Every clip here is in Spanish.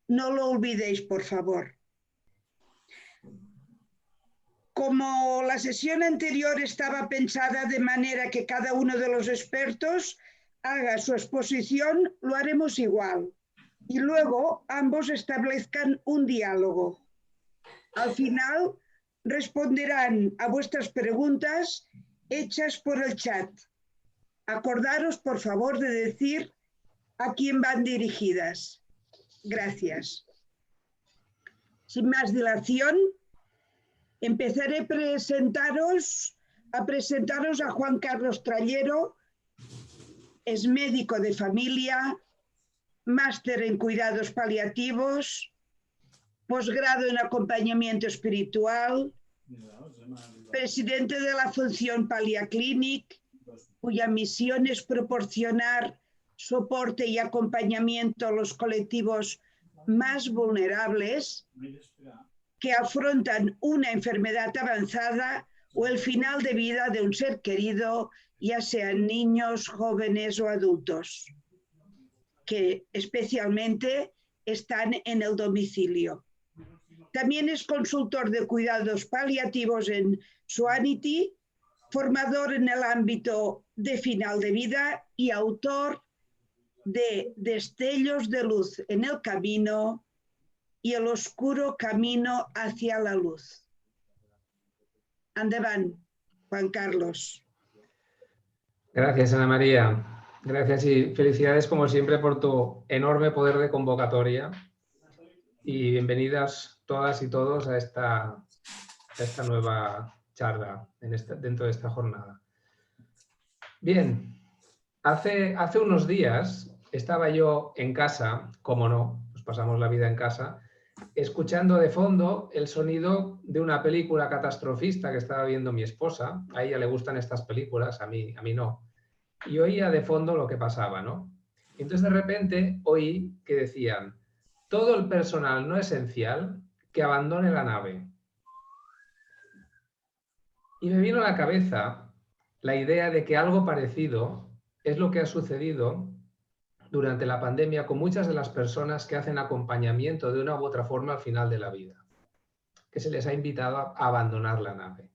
No lo olvidéis, por favor. Como la sesión anterior estaba pensada de manera que cada uno de los expertos haga su exposición, lo haremos igual. Y luego ambos establezcan un diálogo. Al final responderán a vuestras preguntas hechas por el chat. Acordaros, por favor, de decir a quién van dirigidas. Gracias. Sin más dilación, empezaré a presentaros a Juan Carlos Trallero. Es médico de familia, máster en cuidados paliativos, posgrado en acompañamiento espiritual, presidente de la Fundación Paliaclinic, cuya misión es proporcionar soporte y acompañamiento a los colectivos más vulnerables que afrontan una enfermedad avanzada o el final de vida de un ser querido, ya sean niños, jóvenes o adultos, que especialmente están en el domicilio. También es consultor de cuidados paliativos en Suanity, formador en el ámbito de final de vida y autor de Destellos de luz en el camino y el oscuro camino hacia la luz. Endavant, Juan Carlos. Gracias, Ana María. Gracias y felicidades como siempre por tu enorme poder de convocatoria. Y bienvenidas todas y todos a esta nueva charla dentro de esta jornada. Bien, hace unos días estaba yo en casa, como no, nos pasamos la vida en casa, escuchando de fondo el sonido de una película catastrofista que estaba viendo mi esposa. A ella le gustan estas películas, a mí no. Y oía de fondo lo que pasaba, ¿no? Y entonces de repente oí que decían: todo el personal no esencial que abandone la nave. Y me vino a la cabeza la idea de que algo parecido es lo que ha sucedido durante la pandemia con muchas de las personas que hacen acompañamiento de una u otra forma al final de la vida, que se les ha invitado a abandonar la nave.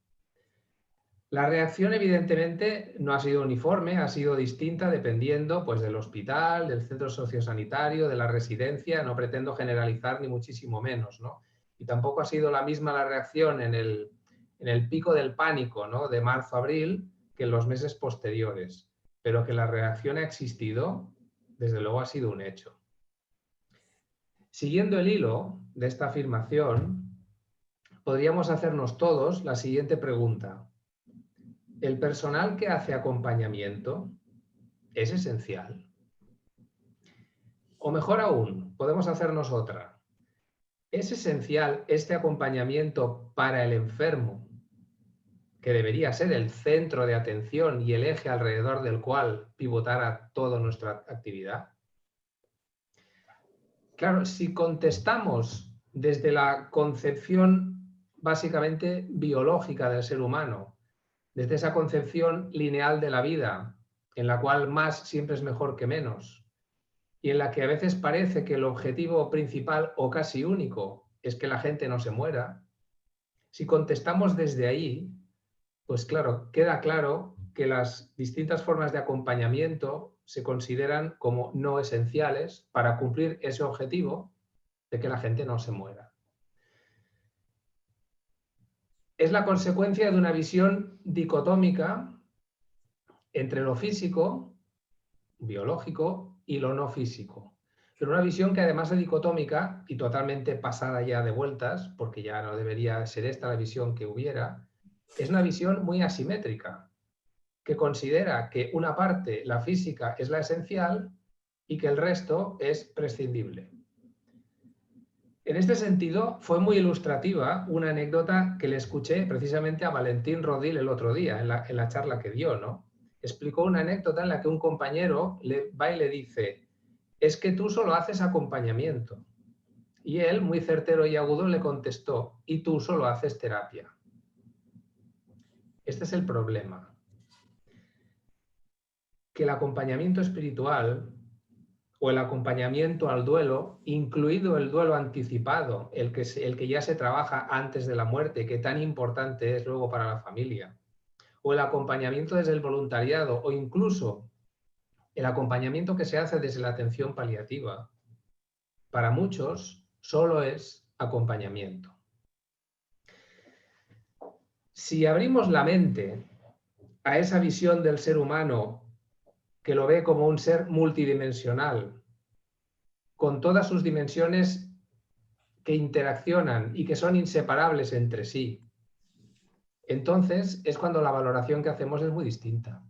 La reacción, evidentemente, no ha sido uniforme, ha sido distinta dependiendo pues, del hospital, del centro sociosanitario, de la residencia. No pretendo generalizar ni muchísimo menos, ¿no? Y tampoco ha sido la misma la reacción en el pico del pánico, ¿no? De marzo-abril que en los meses posteriores. Pero que la reacción ha existido, desde luego ha sido un hecho. Siguiendo el hilo de esta afirmación, podríamos hacernos todos la siguiente pregunta. ¿El personal que hace acompañamiento es esencial? O mejor aún, podemos hacernos otra. ¿Es esencial este acompañamiento para el enfermo, que debería ser el centro de atención y el eje alrededor del cual pivotara toda nuestra actividad? Claro, si contestamos desde la concepción básicamente biológica del ser humano, desde esa concepción lineal de la vida, en la cual más siempre es mejor que menos, y en la que a veces parece que el objetivo principal o casi único es que la gente no se muera, si contestamos desde ahí, pues claro, queda claro que las distintas formas de acompañamiento se consideran como no esenciales para cumplir ese objetivo de que la gente no se muera. Es la consecuencia de una visión dicotómica entre lo físico, biológico, y lo no físico. Pero una visión que además de dicotómica y totalmente pasada ya de vueltas, porque ya no debería ser esta la visión que hubiera, es una visión muy asimétrica, que considera que una parte, la física, es la esencial y que el resto es prescindible. En este sentido, fue muy ilustrativa una anécdota que le escuché precisamente a Valentín Rodil el otro día, en la charla que dio, ¿no? Explicó una anécdota en la que un compañero va y le dice: es que tú solo haces acompañamiento. Y él, muy certero y agudo, le contestó: y tú solo haces terapia. Este es el problema. Que el acompañamiento espiritual o el acompañamiento al duelo, incluido el duelo anticipado, el que ya se trabaja antes de la muerte, que tan importante es luego para la familia, o el acompañamiento desde el voluntariado, o incluso el acompañamiento que se hace desde la atención paliativa, para muchos solo es acompañamiento. Si abrimos la mente a esa visión del ser humano que lo ve como un ser multidimensional, con todas sus dimensiones que interaccionan y que son inseparables entre sí, entonces es cuando la valoración que hacemos es muy distinta.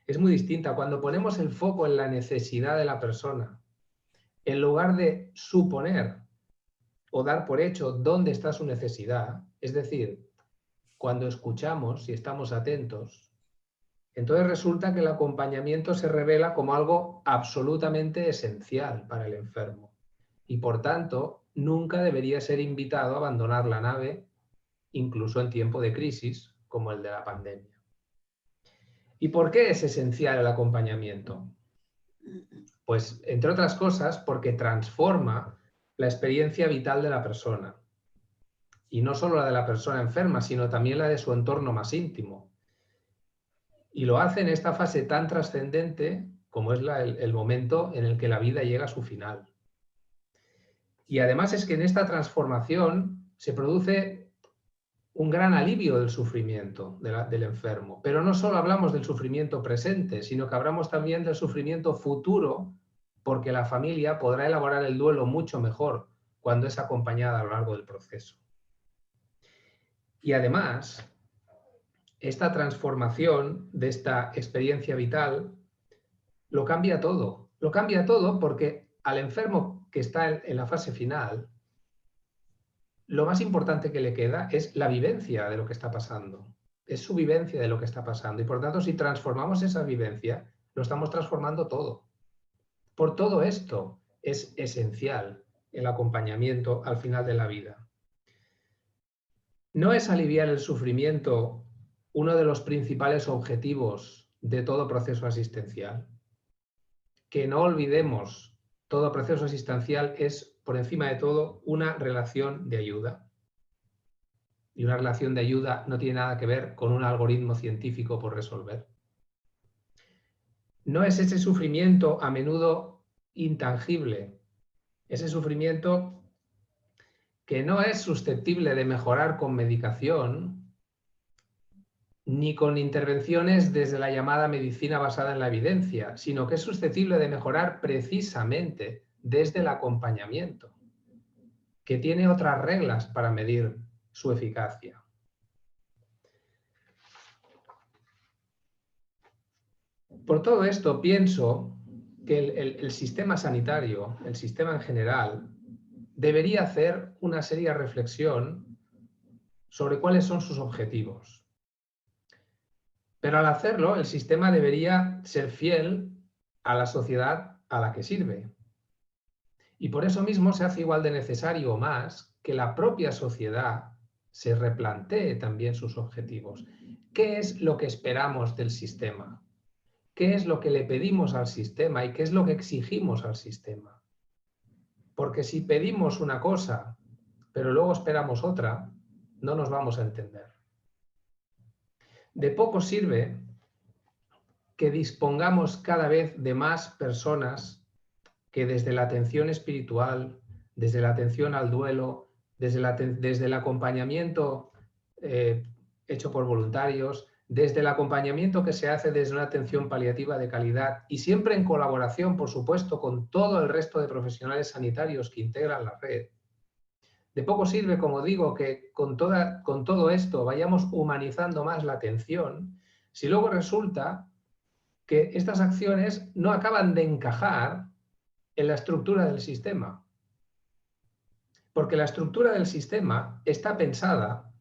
Es muy distinta cuando ponemos el foco en la necesidad de la persona, en lugar de suponer o dar por hecho dónde está su necesidad, es decir, cuando escuchamos y estamos atentos, entonces resulta que el acompañamiento se revela como algo absolutamente esencial para el enfermo y por tanto nunca debería ser invitado a abandonar la nave, incluso en tiempo de crisis como el de la pandemia. ¿Y por qué es esencial el acompañamiento? Pues, entre otras cosas, porque transforma la experiencia vital de la persona. Y no solo la de la persona enferma, sino también la de su entorno más íntimo. Y lo hace en esta fase tan trascendente como es el momento en el que la vida llega a su final. Y además es que en esta transformación se produce un gran alivio del sufrimiento del enfermo. Pero no solo hablamos del sufrimiento presente, sino que hablamos también del sufrimiento futuro, porque la familia podrá elaborar el duelo mucho mejor cuando es acompañada a lo largo del proceso. Y además, esta transformación de esta experiencia vital lo cambia todo. Lo cambia todo porque al enfermo que está en la fase final, lo más importante que le queda es la vivencia de lo que está pasando. Es su vivencia de lo que está pasando. Y por tanto, si transformamos esa vivencia, lo estamos transformando todo. Por todo esto es esencial el acompañamiento al final de la vida. ¿No es aliviar el sufrimiento uno de los principales objetivos de todo proceso asistencial? Que no olvidemos, todo proceso asistencial es, por encima de todo, una relación de ayuda. Y una relación de ayuda no tiene nada que ver con un algoritmo científico por resolver. No es ese sufrimiento a menudo intangible, ese sufrimiento que no es susceptible de mejorar con medicación ni con intervenciones desde la llamada medicina basada en la evidencia, sino que es susceptible de mejorar precisamente desde el acompañamiento, que tiene otras reglas para medir su eficacia. Por todo esto pienso que el sistema sanitario, el sistema en general, debería hacer una seria reflexión sobre cuáles son sus objetivos. Pero al hacerlo, el sistema debería ser fiel a la sociedad a la que sirve. Y por eso mismo se hace igual de necesario o más que la propia sociedad se replantee también sus objetivos. ¿Qué es lo que esperamos del sistema? ¿Qué es lo que le pedimos al sistema y qué es lo que exigimos al sistema? Porque si pedimos una cosa, pero luego esperamos otra, no nos vamos a entender. De poco sirve que dispongamos cada vez de más personas que desde la atención espiritual, desde la atención al duelo, desde el acompañamiento hecho por voluntarios, desde el acompañamiento que se hace desde una atención paliativa de calidad y siempre en colaboración, por supuesto, con todo el resto de profesionales sanitarios que integran la red. De poco sirve, como digo, que con todo esto vayamos humanizando más la atención, si luego resulta que estas acciones no acaban de encajar en la estructura del sistema. Porque la estructura del sistema está pensada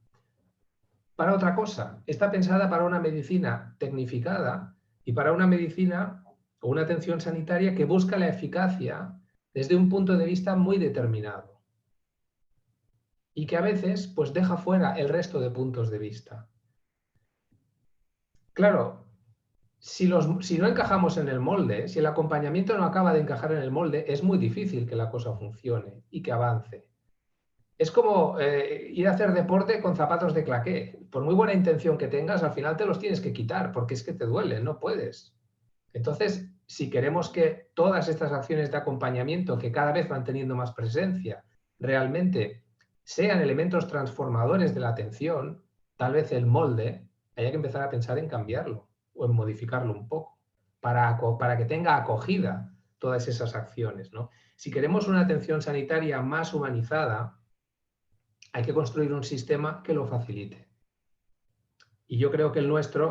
para otra cosa, está pensada para una medicina tecnificada y para una medicina o una atención sanitaria que busca la eficacia desde un punto de vista muy determinado y que a veces pues deja fuera el resto de puntos de vista. Claro, si no encajamos en el molde, si el acompañamiento no acaba de encajar en el molde, es muy difícil que la cosa funcione y que avance. Es como ir a hacer deporte con zapatos de claqué. Por muy buena intención que tengas, al final te los tienes que quitar porque es que te duelen, no puedes. Entonces, si queremos que todas estas acciones de acompañamiento, que cada vez van teniendo más presencia, realmente sean elementos transformadores de la atención, tal vez el molde haya que empezar a pensar en cambiarlo o en modificarlo un poco para que tenga acogida todas esas acciones, ¿no? Si queremos una atención sanitaria más humanizada, hay que construir un sistema que lo facilite. Y yo creo que el nuestro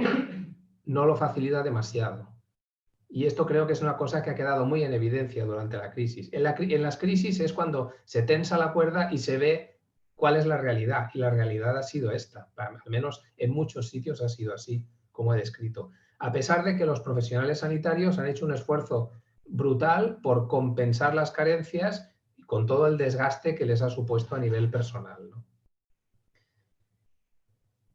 no lo facilita demasiado. Y esto creo que es una cosa que ha quedado muy en evidencia durante la crisis. En las crisis es cuando se tensa la cuerda y se ve cuál es la realidad. Y la realidad ha sido esta. Al menos en muchos sitios ha sido así, como he descrito. A pesar de que los profesionales sanitarios han hecho un esfuerzo brutal por compensar las carencias con todo el desgaste que les ha supuesto a nivel personal, ¿no?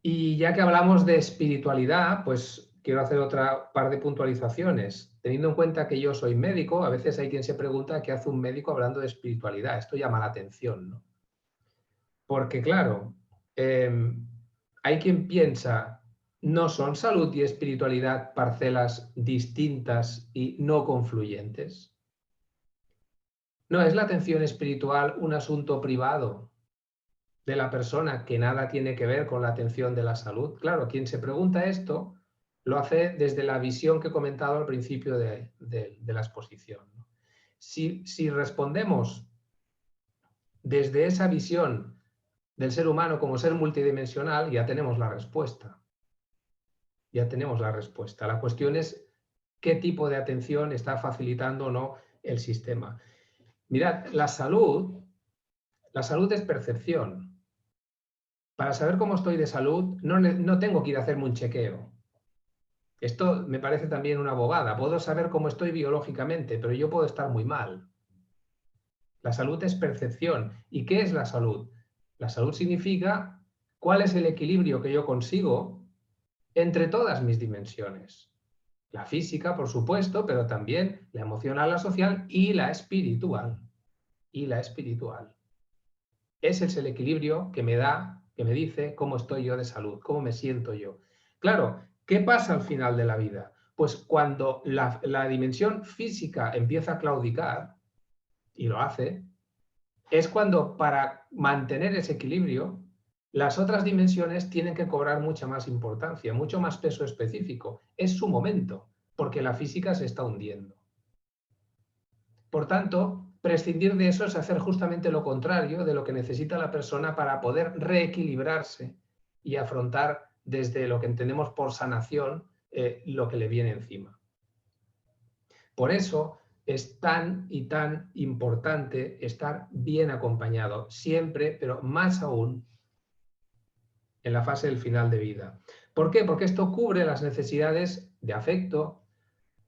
Y ya que hablamos de espiritualidad, pues quiero hacer otra par de puntualizaciones. Teniendo en cuenta que yo soy médico, a veces hay quien se pregunta qué hace un médico hablando de espiritualidad. Esto llama la atención, ¿no? Porque claro, hay quien piensa, ¿no son salud y espiritualidad parcelas distintas y no confluyentes? ¿No es la atención espiritual un asunto privado de la persona que nada tiene que ver con la atención de la salud? Claro, quien se pregunta esto lo hace desde la visión que he comentado al principio de la exposición, ¿no? Si respondemos desde esa visión del ser humano como ser multidimensional, ya tenemos la respuesta. Ya tenemos la respuesta. La cuestión es qué tipo de atención está facilitando o no el sistema. Mirad, la salud es percepción. Para saber cómo estoy de salud, no tengo que ir a hacerme un chequeo. Esto me parece también una bobada. Puedo saber cómo estoy biológicamente, pero yo puedo estar muy mal. La salud es percepción. ¿Y qué es la salud? La salud significa cuál es el equilibrio que yo consigo entre todas mis dimensiones. La física, por supuesto, pero también la emocional, la social y la espiritual. Y la espiritual. Ese es el equilibrio que me dice cómo estoy yo de salud, cómo me siento yo. Claro, ¿qué pasa al final de la vida? Pues cuando la dimensión física empieza a claudicar, y lo hace, es cuando para mantener ese equilibrio, las otras dimensiones tienen que cobrar mucha más importancia, mucho más peso específico. Es su momento, porque la física se está hundiendo. Por tanto, prescindir de eso es hacer justamente lo contrario de lo que necesita la persona para poder reequilibrarse y afrontar desde lo que entendemos por sanación lo que le viene encima. Por eso es tan y tan importante estar bien acompañado, siempre, pero más aún en la fase del final de vida. ¿Por qué? Porque esto cubre las necesidades de afecto,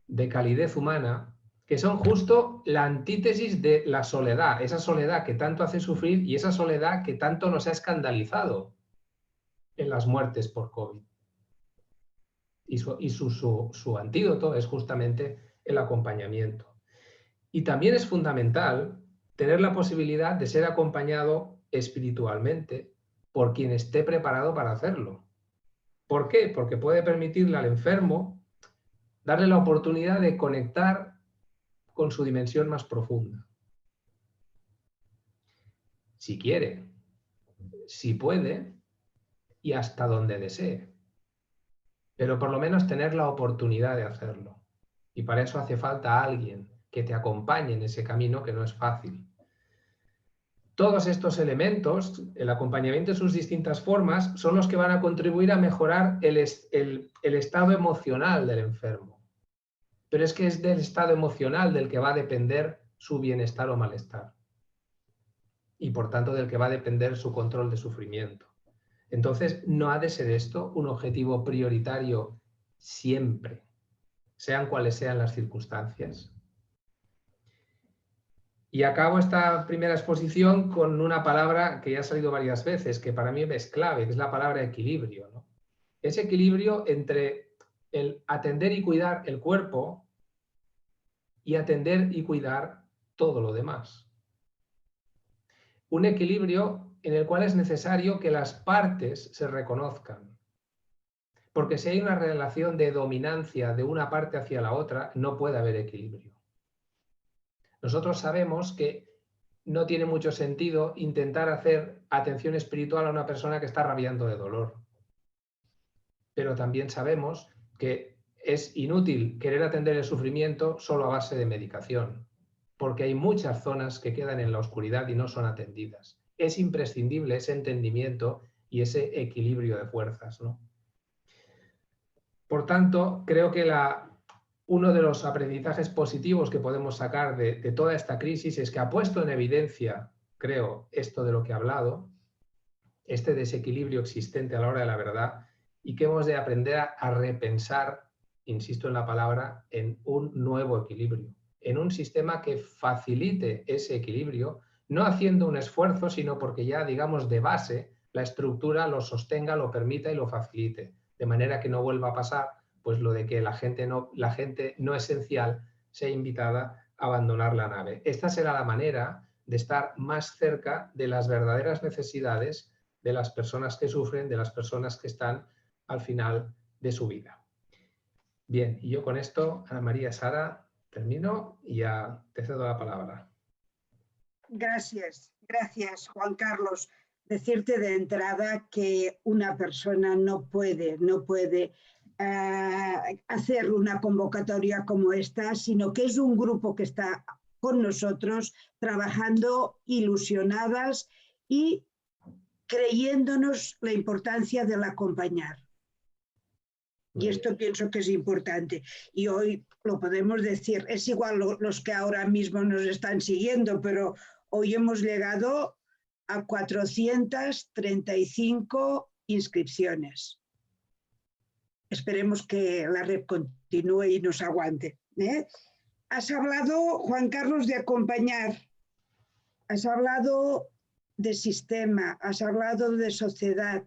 de calidez humana, que son justo la antítesis de la soledad, esa soledad que tanto hace sufrir y esa soledad que tanto nos ha escandalizado en las muertes por COVID. Y su antídoto es justamente el acompañamiento. Y también es fundamental tener la posibilidad de ser acompañado espiritualmente por quien esté preparado para hacerlo. ¿Por qué? Porque puede permitirle al enfermo darle la oportunidad de conectar con su dimensión más profunda. Si quiere, si puede y hasta donde desee. Pero por lo menos tener la oportunidad de hacerlo. Y para eso hace falta alguien que te acompañe en ese camino que no es fácil. Todos estos elementos, el acompañamiento en sus distintas formas, son los que van a contribuir a mejorar el estado emocional del enfermo. Pero es que es del estado emocional del que va a depender su bienestar o malestar. Y por tanto del que va a depender su control de sufrimiento. Entonces, no ha de ser esto un objetivo prioritario siempre, sean cuales sean las circunstancias. Y acabo esta primera exposición con una palabra que ya ha salido varias veces, que para mí es clave, que es la palabra equilibrio, ¿no? Ese equilibrio entre el atender y cuidar el cuerpo y atender y cuidar todo lo demás. Un equilibrio en el cual es necesario que las partes se reconozcan. Porque si hay una relación de dominancia de una parte hacia la otra, no puede haber equilibrio. Nosotros sabemos que no tiene mucho sentido intentar hacer atención espiritual a una persona que está rabiando de dolor. Pero también sabemos que es inútil querer atender el sufrimiento solo a base de medicación, porque hay muchas zonas que quedan en la oscuridad y no son atendidas. Es imprescindible ese entendimiento y ese equilibrio de fuerzas, ¿no? Por tanto, creo que uno de los aprendizajes positivos que podemos sacar de toda esta crisis es que ha puesto en evidencia, creo, esto de lo que he hablado, este desequilibrio existente a la hora de la verdad, y que hemos de aprender a repensar, insisto en la palabra, en un nuevo equilibrio, en un sistema que facilite ese equilibrio, no haciendo un esfuerzo, sino porque ya, digamos, de base, la estructura lo sostenga, lo permita y lo facilite, de manera que no vuelva a pasar pues lo de que la gente no esencial sea invitada a abandonar la nave. Esta será la manera de estar más cerca de las verdaderas necesidades de las personas que sufren, de las personas que están al final de su vida. Bien, y yo con esto, Ana María, Sara, termino y ya te cedo la palabra. Gracias, Juan Carlos. Decirte de entrada que una persona no puede hacer una convocatoria como esta, sino que es un grupo que está con nosotros trabajando ilusionadas y creyéndonos la importancia del acompañar. Y esto pienso que es importante. Y hoy lo podemos decir, es igual los que ahora mismo nos están siguiendo, pero hoy hemos llegado a 435 inscripciones. Esperemos que la red continúe y nos aguante. Has hablado, Juan Carlos, de acompañar. Has hablado de sistema, has hablado de sociedad.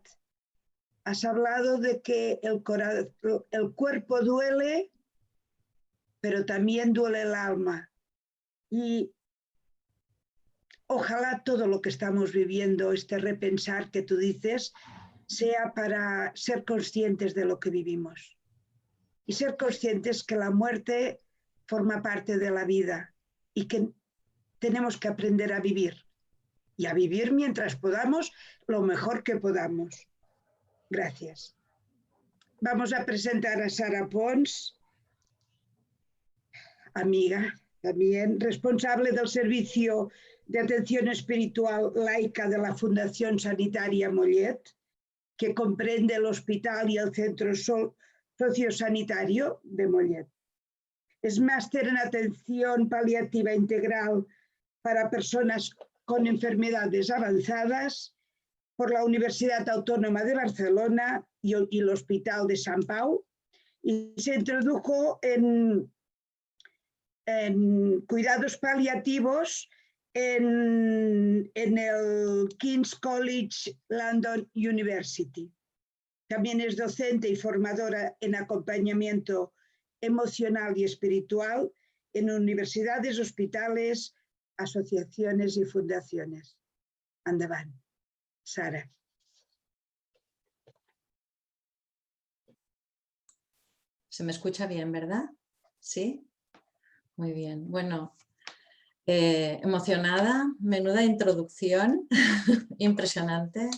Has hablado de que el cuerpo duele, pero también duele el alma. Y ojalá todo lo que estamos viviendo, este repensar que tú dices, sea para ser conscientes de lo que vivimos. Y ser conscientes que la muerte forma parte de la vida y que tenemos que aprender a vivir. Y a vivir mientras podamos, lo mejor que podamos. Gracias. Vamos a presentar a Sara Pons, amiga también, responsable del Servicio de Atención Espiritual Laica de la Fundación Sanitaria Mollet, que comprende el hospital y el centro sociosanitario de Mollet. Es máster en Atención Paliativa Integral para personas con enfermedades avanzadas por la Universidad Autónoma de Barcelona y el Hospital de Sant Pau, y se introdujo en cuidados paliativos en el King's College London University. También es docente y formadora en acompañamiento emocional y espiritual en universidades, hospitales, asociaciones y fundaciones. Endavant, Sara. Se me escucha bien, ¿verdad? ¿Sí? Muy bien. Bueno, emocionada, menuda introducción, impresionante.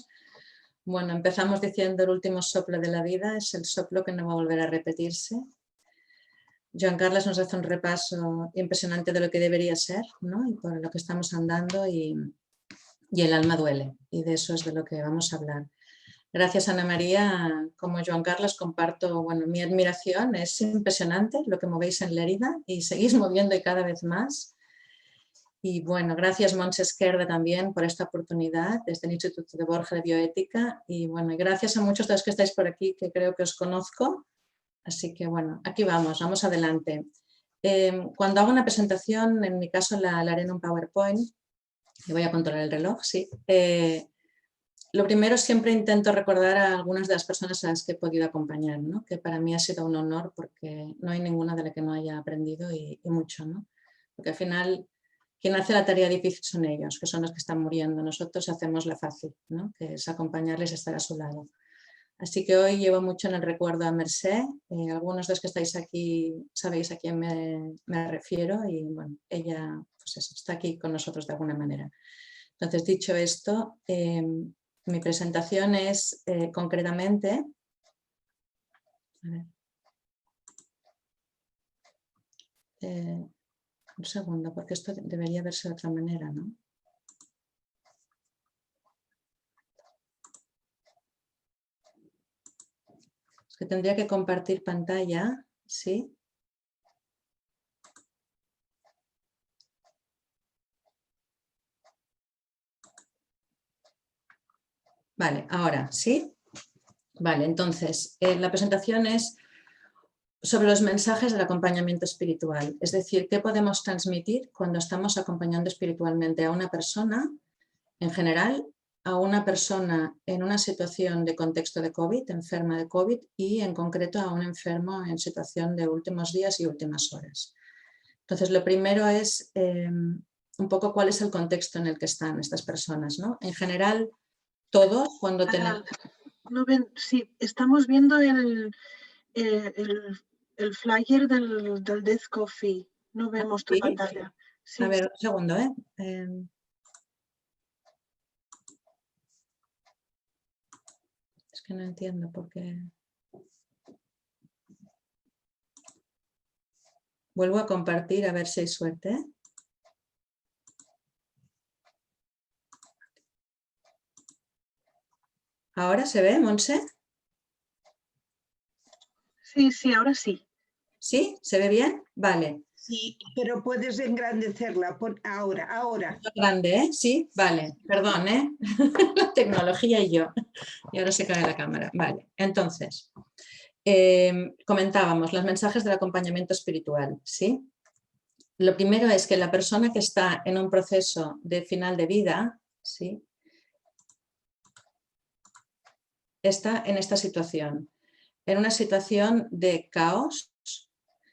Bueno, empezamos diciendo el último soplo de la vida, es el soplo que no va a volver a repetirse. Joan Carles nos hace un repaso impresionante de lo que debería ser, ¿no? Y por lo que estamos andando y el alma duele, y de eso es de lo que vamos a hablar. Gracias, Ana María. Como Joan Carles comparto, bueno, mi admiración, es impresionante lo que movéis en Lérida y seguís moviendo y cada vez más. Y bueno, gracias Montse Esquerda también por esta oportunidad desde el Instituto de Borja de Bioética, y bueno, gracias a muchos de los que estáis por aquí que creo que os conozco. Así que bueno, aquí vamos adelante. Cuando hago una presentación, en mi caso la haré en un PowerPoint, y voy a controlar el reloj, sí. Lo primero, siempre intento recordar a algunas de las personas a las que he podido acompañar, ¿no? Que para mí ha sido un honor porque no hay ninguna de la que no haya aprendido y mucho, ¿no? Porque al final quien hace la tarea difícil son ellos, que son los que están muriendo. Nosotros hacemos la fácil, ¿no? Que es acompañarles y estar a su lado. Así que hoy llevo mucho en el recuerdo a Mercè. Algunos de los que estáis aquí sabéis a quién me refiero y bueno, ella pues eso, está aquí con nosotros de alguna manera. Entonces, dicho esto, mi presentación es concretamente... A ver, un segundo, porque esto debería verse de otra manera, ¿no? Es que tendría que compartir pantalla, ¿sí? Vale, ahora, ¿sí? Vale, entonces, la presentación es sobre los mensajes del acompañamiento espiritual. Es decir, ¿qué podemos transmitir cuando estamos acompañando espiritualmente a una persona, en general, a una persona en una situación de contexto de COVID, enferma de COVID, y en concreto a un enfermo en situación de últimos días y últimas horas? Entonces, lo primero es un poco cuál es el contexto en el que están estas personas, ¿no? En general, todos cuando tenemos... No ven, sí, estamos viendo el flyer del Death Coffee. No vemos tu ¿Sí? pantalla. Sí, A ver, un segundo, es que no entiendo por qué... Vuelvo a compartir a ver si hay suerte. ¿Ahora se ve, Montse? sí, ahora sí. ¿Sí? ¿Se ve bien? Vale. Sí, pero puedes engrandecerla ahora. Grande, ¿eh? Sí, vale. Perdón, ¿eh? La tecnología y yo. Y ahora se cae la cámara. Vale. Entonces, comentábamos los mensajes del acompañamiento espiritual, ¿sí? Lo primero es que la persona que está en un proceso de final de vida, ¿sí? Está en esta situación, en una situación de caos,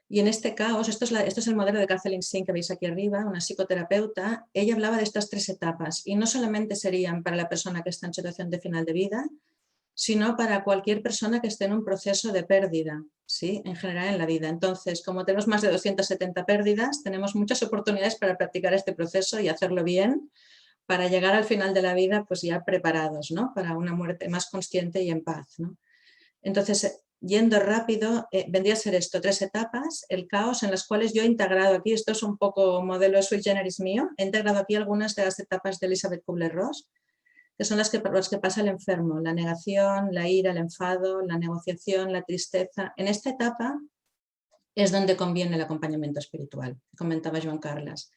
y en este caos, esto es el modelo de Kathleen Singh que veis aquí arriba, una psicoterapeuta. Ella hablaba de estas 3 etapas y no solamente serían para la persona que está en situación de final de vida, sino para cualquier persona que esté en un proceso de pérdida, ¿sí? En general en la vida. Entonces, como tenemos más de 270 pérdidas, tenemos muchas oportunidades para practicar este proceso y hacerlo bien, para llegar al final de la vida pues ya preparados, ¿no? Para una muerte más consciente y en paz, ¿no? Entonces, yendo rápido, vendría a ser esto, 3 etapas, el caos, en las cuales yo he integrado aquí, esto es un poco modelo sui generis mío, he integrado aquí algunas de las etapas de Elizabeth Kubler-Ross, que son las que pasa el enfermo, la negación, la ira, el enfado, la negociación, la tristeza. En esta etapa es donde conviene el acompañamiento espiritual, que comentaba Joan Carles.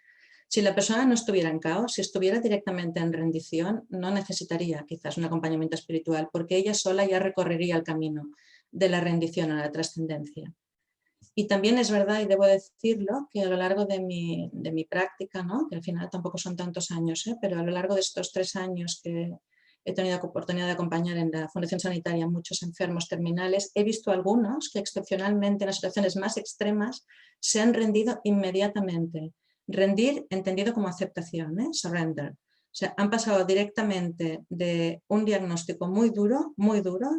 Si la persona no estuviera en caos, si estuviera directamente en rendición, no necesitaría quizás un acompañamiento espiritual, porque ella sola ya recorrería el camino de la rendición a la trascendencia. Y también es verdad, y debo decirlo, que a lo largo de mi práctica, ¿no? Que al final tampoco son tantos años, pero a lo largo de estos 3 años que he tenido oportunidad de acompañar en la Fundación Sanitaria a muchos enfermos terminales, he visto algunos que excepcionalmente en las situaciones más extremas se han rendido inmediatamente. Rendir entendido como aceptación, surrender. O sea, han pasado directamente de un diagnóstico muy duro,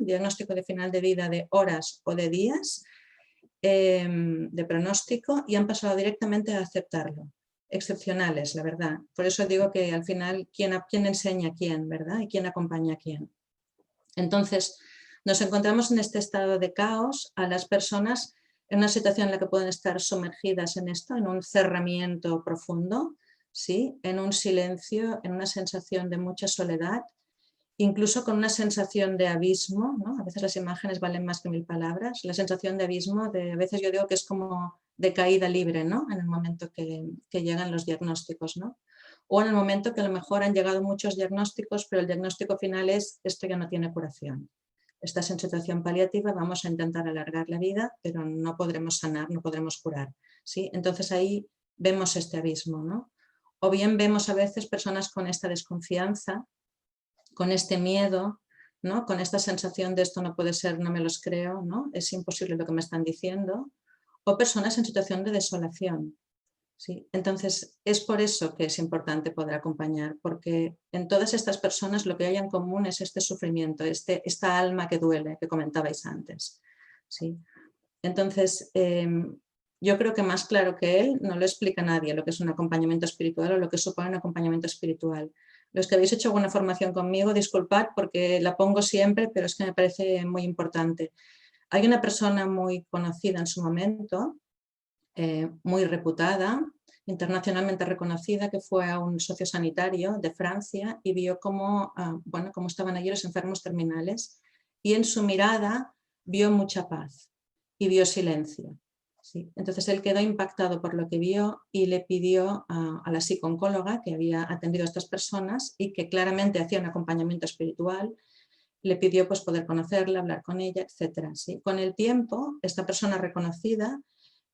diagnóstico de final de vida de horas o de días, de pronóstico, y han pasado directamente a aceptarlo. Excepcionales, la verdad. Por eso digo que al final, ¿quién enseña a quién, verdad? Y quién acompaña a quién. Entonces, nos encontramos en este estado de caos a las personas en una situación en la que pueden estar sumergidas en esto, en un cerramiento profundo, ¿sí? En un silencio, en una sensación de mucha soledad, incluso con una sensación de abismo, ¿no? A veces las imágenes valen más que 1000 palabras, la sensación de abismo, a veces yo digo que es como de caída libre, ¿no? En el momento que llegan los diagnósticos, ¿no? O en el momento que a lo mejor han llegado muchos diagnósticos, pero el diagnóstico final es esto ya no tiene curación. Estás en situación paliativa, vamos a intentar alargar la vida, pero no podremos sanar, no podremos curar, ¿sí? Entonces ahí vemos este abismo, ¿no? O bien vemos a veces personas con esta desconfianza, con este miedo, ¿no? Con esta sensación de esto no puede ser, no me los creo, ¿no? Es imposible lo que me están diciendo, o personas en situación de desolación. ¿Sí? Entonces, es por eso que es importante poder acompañar, porque en todas estas personas lo que hay en común es este sufrimiento, esta alma que duele, que comentabais antes. ¿Sí? Entonces, yo creo que más claro que él no lo explica nadie lo que es un acompañamiento espiritual o lo que supone un acompañamiento espiritual. Los que habéis hecho alguna formación conmigo, disculpad porque la pongo siempre, pero es que me parece muy importante. Hay una persona muy conocida en su momento, muy reputada, internacionalmente reconocida, que fue a un sociosanitario de Francia y vio cómo, bueno, cómo estaban allí los enfermos terminales y en su mirada vio mucha paz y vio silencio. ¿Sí? Entonces él quedó impactado por lo que vio y le pidió a la psicooncóloga que había atendido a estas personas y que claramente hacía un acompañamiento espiritual, le pidió pues, poder conocerla, hablar con ella, etc. ¿Sí? Con el tiempo, esta persona reconocida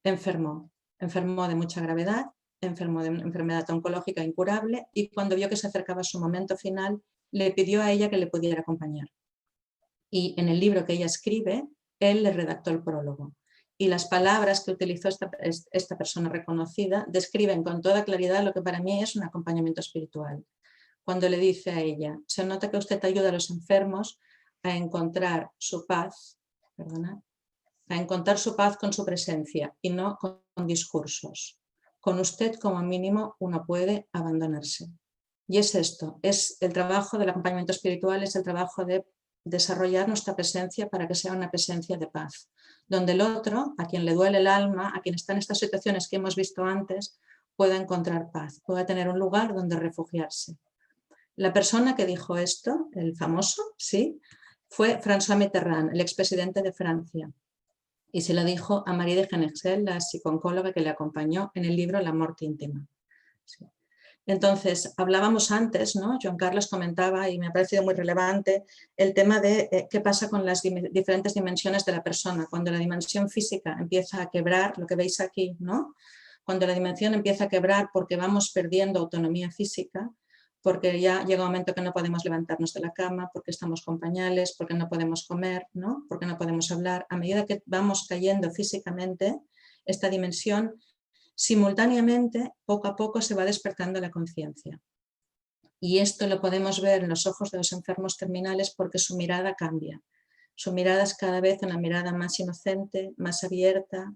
enfermó de mucha gravedad, enfermó de una enfermedad oncológica incurable y cuando vio que se acercaba su momento final, le pidió a ella que le pudiera acompañar. Y en el libro que ella escribe, él le redactó el prólogo. Y las palabras que utilizó esta persona reconocida describen con toda claridad lo que para mí es un acompañamiento espiritual. Cuando le dice a ella, se nota que usted ayuda a los enfermos a encontrar su paz, a encontrar su paz con su presencia y no con discursos. Con usted, como mínimo, uno puede abandonarse. Y es esto, es el trabajo del acompañamiento espiritual, es el trabajo de desarrollar nuestra presencia para que sea una presencia de paz, donde el otro, a quien le duele el alma, a quien está en estas situaciones que hemos visto antes, pueda encontrar paz, pueda tener un lugar donde refugiarse. La persona que dijo esto, el famoso, sí, fue François Mitterrand, el expresidente de Francia. Y se lo dijo a Marie de Genexel, la psicooncóloga que le acompañó en el libro La muerte íntima. Sí. Entonces, hablábamos antes, ¿no? Joan Carlos comentaba, y me ha parecido muy relevante, el tema de qué pasa con las diferentes dimensiones de la persona. Cuando la dimensión física empieza a quebrar, lo que veis aquí, ¿no? Cuando la dimensión empieza a quebrar porque vamos perdiendo autonomía física, porque ya llega un momento que no podemos levantarnos de la cama, porque estamos con pañales, porque no podemos comer, ¿no? Porque no podemos hablar. A medida que vamos cayendo físicamente, esta dimensión, simultáneamente, poco a poco se va despertando la conciencia. Y esto lo podemos ver en los ojos de los enfermos terminales porque su mirada cambia. Su mirada es cada vez una mirada más inocente, más abierta,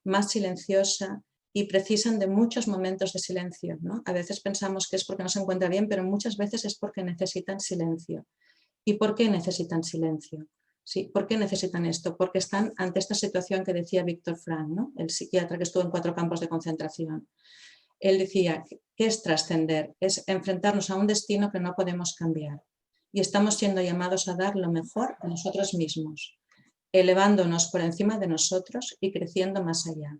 más silenciosa, y precisan de muchos momentos de silencio, ¿no? A veces pensamos que es porque no se encuentra bien, pero muchas veces es porque necesitan silencio. ¿Y por qué necesitan silencio? ¿Sí? ¿Por qué necesitan esto? Porque están ante esta situación que decía Víctor Frank, ¿no? El psiquiatra que estuvo en 4 campos de concentración. Él decía, ¿qué es trascender? Es enfrentarnos a un destino que no podemos cambiar. Y estamos siendo llamados a dar lo mejor de nosotros mismos, elevándonos por encima de nosotros y creciendo más allá.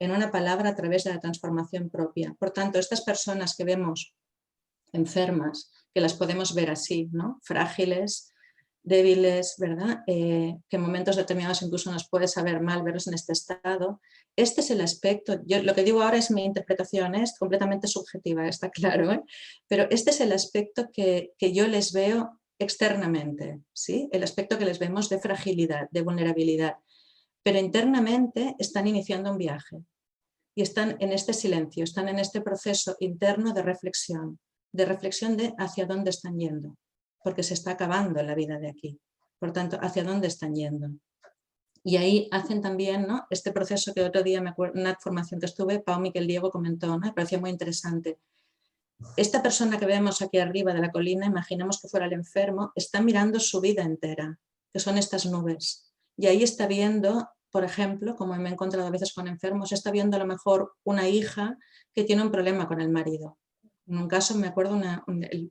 En una palabra, a través de la transformación propia. Por tanto, estas personas que vemos enfermas, que las podemos ver así, ¿no? Frágiles, débiles, ¿verdad? Que en momentos determinados incluso nos puede saber mal verlos en este estado. Este es el aspecto, yo lo que digo ahora es mi interpretación, es completamente subjetiva, está claro, ¿eh? Pero este es el aspecto que yo les veo externamente, ¿sí? El aspecto que les vemos de fragilidad, de vulnerabilidad. Pero internamente están iniciando un viaje y están en este silencio, están en este proceso interno de reflexión de hacia dónde están yendo, porque se está acabando la vida de aquí. Por tanto, hacia dónde están yendo. Y ahí hacen también, ¿no? Este proceso que otro día, me acuerdo, una formación que estuve, Pau Miquel Diego comentó, ¿no? Me pareció muy interesante. Esta persona que vemos aquí arriba de la colina, imaginemos que fuera el enfermo, está mirando su vida entera, que son estas nubes. Y ahí está viendo, por ejemplo, como me he encontrado a veces con enfermos, está viendo a lo mejor una hija que tiene un problema con el marido. En un caso, me acuerdo,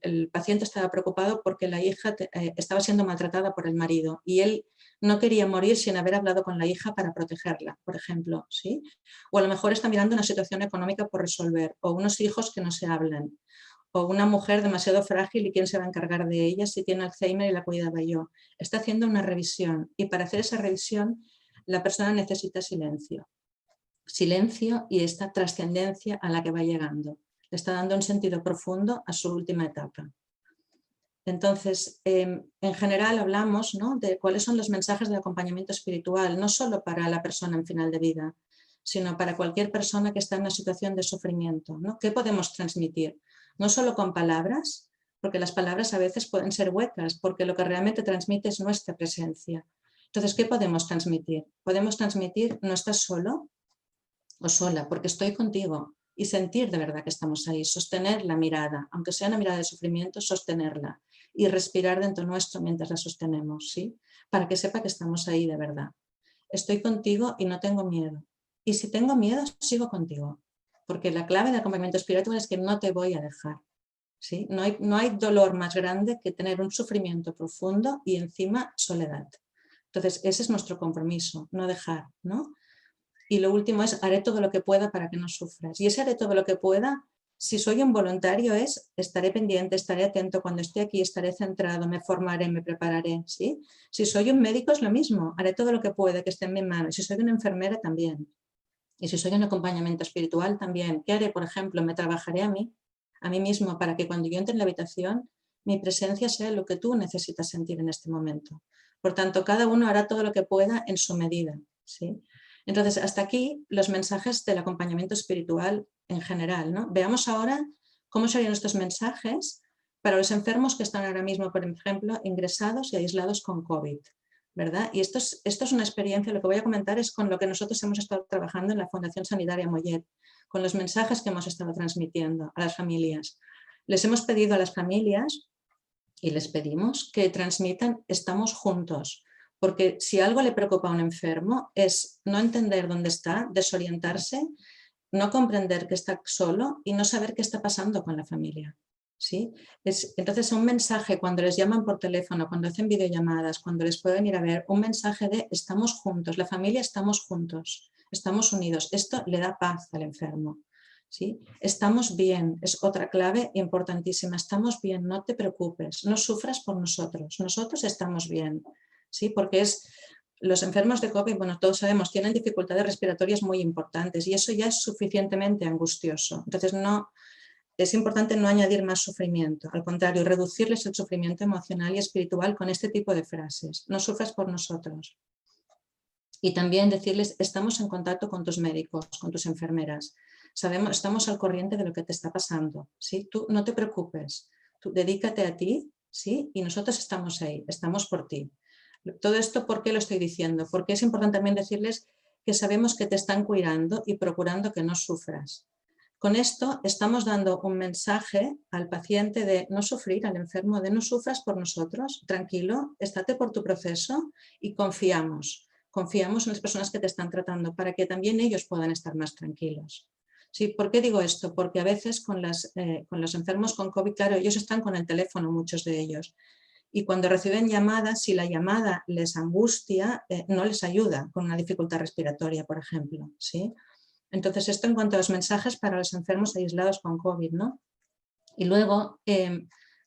el paciente estaba preocupado porque la hija estaba siendo maltratada por el marido y él no quería morir sin haber hablado con la hija para protegerla, por ejemplo, ¿sí? O a lo mejor está mirando una situación económica por resolver, o unos hijos que no se hablan, o una mujer demasiado frágil y quién se va a encargar de ella si tiene Alzheimer y la cuidaba yo. Está haciendo una revisión y para hacer esa revisión la persona necesita silencio. Silencio y esta trascendencia a la que va llegando. Le está dando un sentido profundo a su última etapa. Entonces, en general hablamos, ¿no?, de cuáles son los mensajes del acompañamiento espiritual, no solo para la persona en final de vida, sino para cualquier persona que está en una situación de sufrimiento, ¿no? ¿Qué podemos transmitir? No solo con palabras, porque las palabras a veces pueden ser huecas, porque lo que realmente transmite es nuestra presencia. Entonces, ¿qué podemos transmitir? Podemos transmitir: no estás solo o sola, porque estoy contigo, y sentir de verdad que estamos ahí, sostener la mirada, aunque sea una mirada de sufrimiento, sostenerla y respirar dentro nuestro mientras la sostenemos, ¿sí? Para que sepa que estamos ahí de verdad. Estoy contigo y no tengo miedo. Y si tengo miedo, sigo contigo, porque la clave del acompañamiento espiritual es que no te voy a dejar, ¿sí? No hay dolor más grande que tener un sufrimiento profundo y encima soledad. Entonces, ese es nuestro compromiso, no dejar, ¿no? Y lo último es: haré todo lo que pueda para que no sufras. Y ese haré todo lo que pueda, si soy un voluntario, es: estaré pendiente, estaré atento, cuando esté aquí estaré centrado, me formaré, me prepararé, ¿sí? Si soy un médico es lo mismo, haré todo lo que pueda que esté en mi mano. Si soy una enfermera también. Y si soy un acompañamiento espiritual también. ¿Qué haré? Por ejemplo, me trabajaré a mí mismo, para que cuando yo entre en la habitación mi presencia sea lo que tú necesitas sentir en este momento. Por tanto, cada uno hará todo lo que pueda en su medida, ¿sí? Entonces, hasta aquí los mensajes del acompañamiento espiritual en general, ¿no? Veamos ahora cómo serían estos mensajes para los enfermos que están ahora mismo, por ejemplo, ingresados y aislados con COVID, ¿verdad? Y esto es una experiencia, lo que voy a comentar es con lo que nosotros hemos estado trabajando en la Fundación Sanitaria Mollet, con los mensajes que hemos estado transmitiendo a las familias. Les hemos pedido a las familias, y les pedimos, que transmitan: estamos juntos. Porque si algo le preocupa a un enfermo es no entender dónde está, desorientarse, no comprender que está solo y no saber qué está pasando con la familia, ¿sí? Entonces, un mensaje cuando les llaman por teléfono, cuando hacen videollamadas, cuando les pueden ir a ver, un mensaje de: estamos juntos, la familia estamos juntos, estamos unidos. Esto le da paz al enfermo, ¿sí? Estamos bien, es otra clave importantísima. Estamos bien, no te preocupes, no sufras por nosotros, nosotros estamos bien. ¿Sí? Porque los enfermos de COVID, bueno, todos sabemos, tienen dificultades respiratorias muy importantes y eso ya es suficientemente angustioso. Entonces, es importante no añadir más sufrimiento, al contrario, reducirles el sufrimiento emocional y espiritual con este tipo de frases: no sufras por nosotros. Y también decirles: estamos en contacto con tus médicos, con tus enfermeras, estamos al corriente de lo que te está pasando, ¿sí? Tú no te preocupes, tú dedícate a ti, ¿sí? Y nosotros estamos ahí, estamos por ti. Todo esto, ¿por qué lo estoy diciendo? Porque es importante también decirles que sabemos que te están cuidando y procurando que no sufras. Con esto estamos dando un mensaje al paciente de no sufrir, al enfermo, de: no sufras por nosotros, tranquilo, estate por tu proceso y confiamos en las personas que te están tratando para que también ellos puedan estar más tranquilos. ¿Sí? ¿Por qué digo esto? Porque a veces con los enfermos con COVID, claro, ellos están con el teléfono, muchos de ellos. Y cuando reciben llamadas, si la llamada les angustia, no les ayuda con una dificultad respiratoria, por ejemplo, ¿sí? Entonces, esto en cuanto a los mensajes para los enfermos aislados con COVID, ¿no? Y luego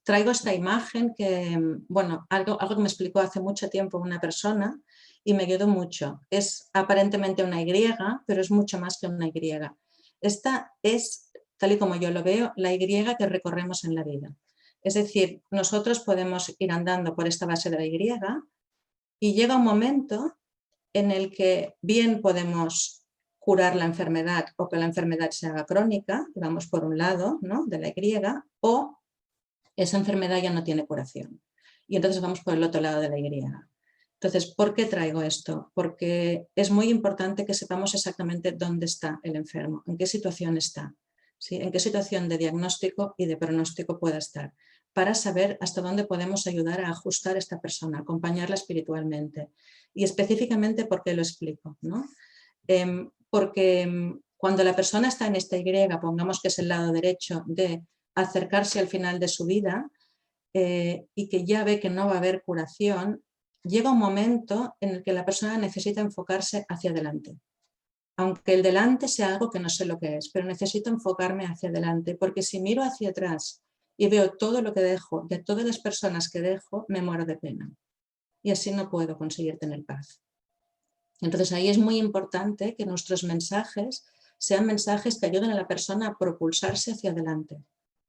traigo esta imagen que, bueno, algo que me explicó hace mucho tiempo una persona y me ayudó mucho. Es aparentemente una Y, pero es mucho más que una Y. Esta es, tal y como yo lo veo, la Y que recorremos en la vida. Es decir, nosotros podemos ir andando por esta base de la Y y llega un momento en el que bien podemos curar la enfermedad o que la enfermedad se haga crónica, vamos por un lado, ¿no?, de la Y, o esa enfermedad ya no tiene curación. Y entonces vamos por el otro lado de la Y. Entonces, ¿por qué traigo esto? Porque es muy importante que sepamos exactamente dónde está el enfermo, en qué situación está, ¿sí? En qué situación de diagnóstico y de pronóstico pueda estar, para saber hasta dónde podemos ayudar a ajustar a esta persona, acompañarla espiritualmente. Y específicamente, ¿por qué lo explico? ¿No? Porque cuando la persona está en esta Y, pongamos que es el lado derecho, de acercarse al final de su vida y que ya ve que no va a haber curación, llega un momento en el que la persona necesita enfocarse hacia adelante. Aunque el delante sea algo que no sé lo que es, pero necesito enfocarme hacia adelante, porque si miro hacia atrás y veo todo lo que dejo y a todas las personas que dejo, me muero de pena. Y así no puedo conseguir tener paz. Entonces ahí es muy importante que nuestros mensajes sean mensajes que ayuden a la persona a propulsarse hacia adelante,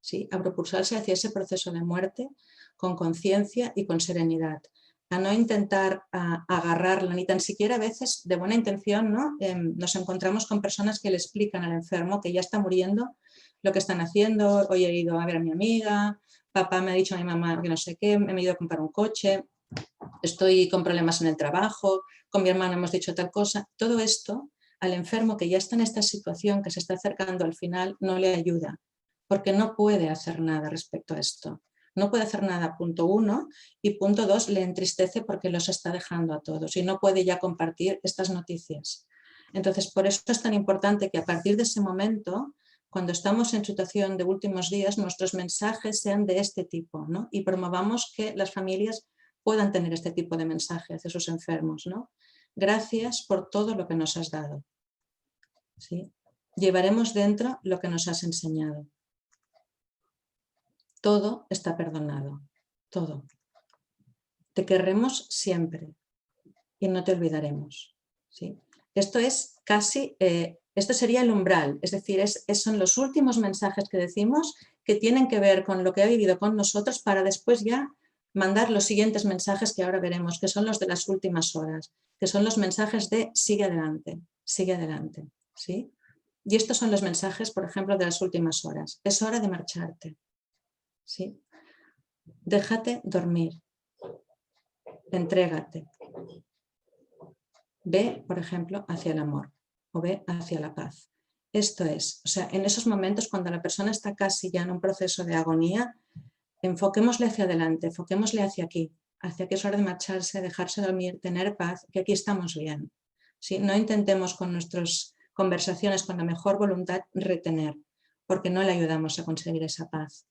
¿sí? A propulsarse hacia ese proceso de muerte con conciencia y con serenidad. A no intentar agarrarla, ni tan siquiera a veces de buena intención, ¿no? Nos encontramos con personas que le explican al enfermo que ya está muriendo lo que están haciendo. Hoy he ido a ver a mi amiga, papá me ha dicho a mi mamá que no sé qué, me he ido a comprar un coche, estoy con problemas en el trabajo, con mi hermana hemos dicho tal cosa. Todo esto al enfermo que ya está en esta situación, que se está acercando al final, no le ayuda, porque no puede hacer nada respecto a esto. No puede hacer nada, punto 1, y punto 2, le entristece porque los está dejando a todos y no puede ya compartir estas noticias. Entonces, por eso es tan importante que a partir de ese momento, cuando estamos en situación de últimos días, nuestros mensajes sean de este tipo, ¿no? Y promovamos que las familias puedan tener este tipo de mensaje hacia sus enfermos, ¿no? Gracias por todo lo que nos has dado. ¿Sí? Llevaremos dentro lo que nos has enseñado. Todo está perdonado, todo. Te querremos siempre y no te olvidaremos. ¿Sí? Esto es casi, esto sería el umbral, es decir, son los últimos mensajes que decimos que tienen que ver con lo que ha vivido con nosotros para después ya mandar los siguientes mensajes que ahora veremos, que son los de las últimas horas, que son los mensajes de sigue adelante, ¿sí? Y estos son los mensajes, por ejemplo, de las últimas horas. Es hora de marcharte, ¿sí? Déjate dormir, entrégate. Ve, por ejemplo, hacia el amor o ve hacia la paz. Esto es, o sea, en esos momentos cuando la persona está casi ya en un proceso de agonía, enfoquémosle hacia adelante, enfoquémosle hacia aquí, hacia que es hora de marcharse, dejarse dormir, tener paz, que aquí estamos bien. ¿Sí? No intentemos con nuestras conversaciones con la mejor voluntad retener, porque no le ayudamos a conseguir esa paz.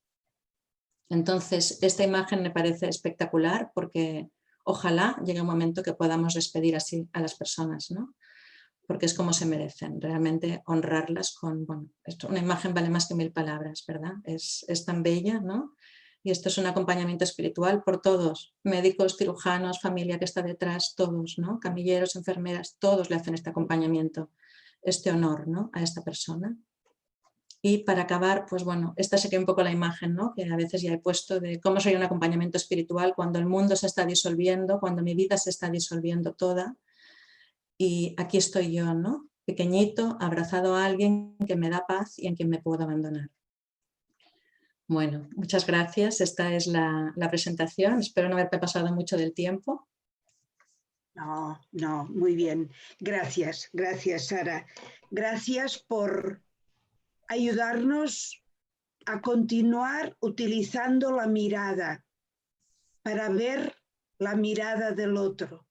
Entonces, esta imagen me parece espectacular porque ojalá llegue un momento que podamos despedir así a las personas, ¿no? Porque es como se merecen, realmente honrarlas con, bueno, una imagen vale más que 1000 palabras, ¿verdad? Es tan bella, ¿no? Y esto es un acompañamiento espiritual por todos, médicos, cirujanos, familia que está detrás, todos, ¿no? Camilleros, enfermeras, todos le hacen este acompañamiento, este honor, ¿no? A esta persona. Y para acabar, pues bueno, esta sería un poco la imagen, ¿no? Que a veces ya he puesto de cómo sería un acompañamiento espiritual cuando el mundo se está disolviendo, cuando mi vida se está disolviendo toda. Y aquí estoy yo, ¿no? Pequeñito, abrazado a alguien que me da paz y en quien me puedo abandonar. Bueno, muchas gracias. Esta es la presentación. Espero no haberte pasado mucho del tiempo. No, muy bien. Gracias, Sara. Gracias por ayudarnos a continuar utilizando la mirada para ver la mirada del otro.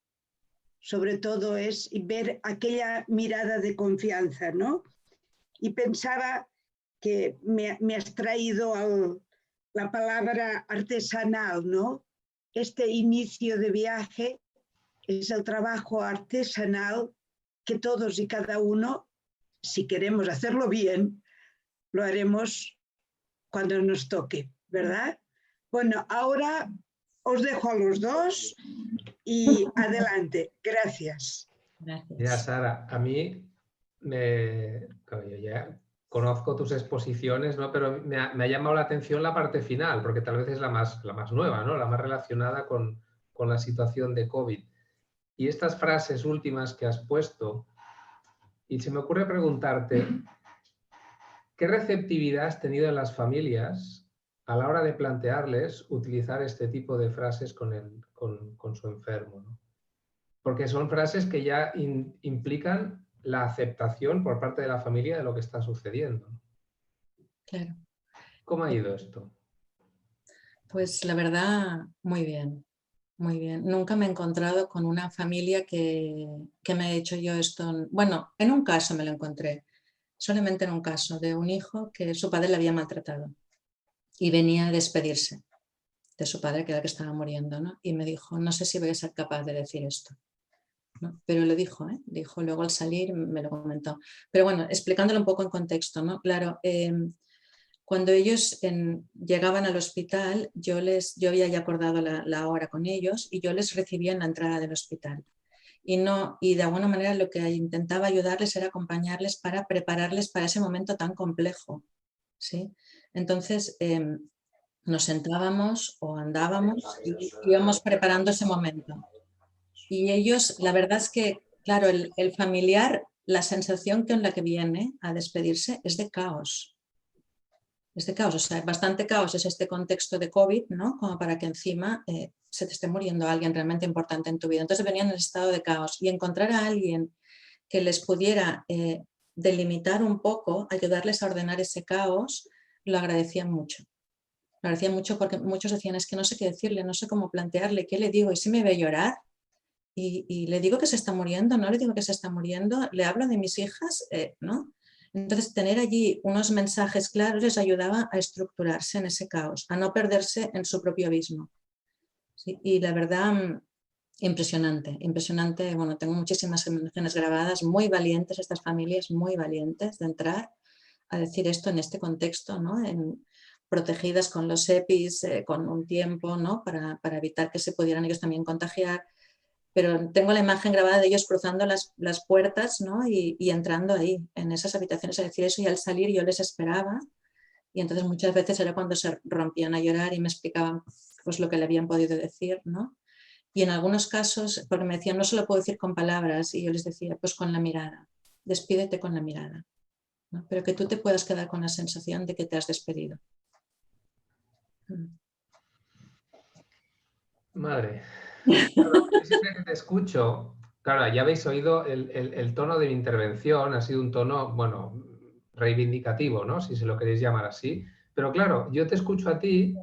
Sobre todo es ver aquella mirada de confianza, ¿no? Y pensaba que me has traído la palabra artesanal, ¿no? Este inicio de viaje es el trabajo artesanal que todos y cada uno, si queremos hacerlo bien, lo haremos cuando nos toque, ¿verdad? Bueno, ahora os dejo a los dos y adelante. Gracias. Gracias. Mira, Sara, a mí claro, yo ya conozco tus exposiciones, ¿no? Pero me ha llamado la atención la parte final, porque tal vez es la más nueva, ¿no? La más relacionada con la situación de COVID. Y estas frases últimas que has puesto, y se me ocurre preguntarte, ¿qué receptividad has tenido en las familias a la hora de plantearles utilizar este tipo de frases con su enfermo, ¿no? Porque son frases que ya implican la aceptación por parte de la familia de lo que está sucediendo. Claro. ¿Cómo ha ido esto? Pues la verdad, muy bien, muy bien. Nunca me he encontrado con una familia que me ha hecho yo esto. Bueno, en un caso me lo encontré, solamente en un caso de un hijo que su padre le había maltratado y venía a despedirse de su padre, que era el que estaba muriendo, ¿no? Y me dijo, no sé si voy a ser capaz de decir esto, ¿no? Pero lo dijo, ¿eh? Dijo, luego al salir me lo comentó. Pero bueno, explicándolo un poco en contexto, ¿no? Claro, cuando ellos llegaban al hospital, yo había ya acordado la hora con ellos y yo les recibía en la entrada del hospital. Y de alguna manera lo que intentaba ayudarles era acompañarles para prepararles para ese momento tan complejo, ¿sí? Entonces, nos sentábamos o andábamos y íbamos preparando ese momento. Y ellos, la verdad es que, claro, el familiar, la sensación con la que viene a despedirse es de caos. Es de caos, o sea, bastante caos es este contexto de COVID, ¿no? Como para que encima se te esté muriendo alguien realmente importante en tu vida. Entonces venían en estado de caos y encontrar a alguien que les pudiera delimitar un poco, ayudarles a ordenar ese caos, lo agradecían mucho. Lo agradecían mucho porque muchos decían, es que no sé qué decirle, no sé cómo plantearle, ¿qué le digo? ¿Y si me ve llorar? Y le digo que se está muriendo, no le digo que se está muriendo, le hablo de mis hijas, ¿no? Entonces, tener allí unos mensajes claros les ayudaba a estructurarse en ese caos, a no perderse en su propio abismo. ¿Sí? Y la verdad, impresionante, impresionante. Bueno, tengo muchísimas imágenes grabadas, muy valientes estas familias, muy valientes de entrar a decir esto en este contexto, ¿no? Protegidas con los EPIs, con un tiempo, ¿no? Para evitar que se pudieran ellos también contagiar. Pero tengo la imagen grabada de ellos cruzando las puertas, ¿no? y entrando ahí, en esas habitaciones a decir eso, y al salir yo les esperaba y entonces muchas veces era cuando se rompían a llorar y me explicaban pues, lo que le habían podido decir, ¿no? Y en algunos casos, porque me decían, no se lo puedo decir con palabras, y yo les decía, pues con la mirada, despídete con la mirada, ¿no? Pero que tú te puedas quedar con la sensación de que te has despedido. Madre. Claro, yo siempre que te escucho, claro, ya habéis oído el tono de mi intervención, ha sido un tono, bueno, reivindicativo, ¿no? Si se lo queréis llamar así. Pero claro, yo te escucho a ti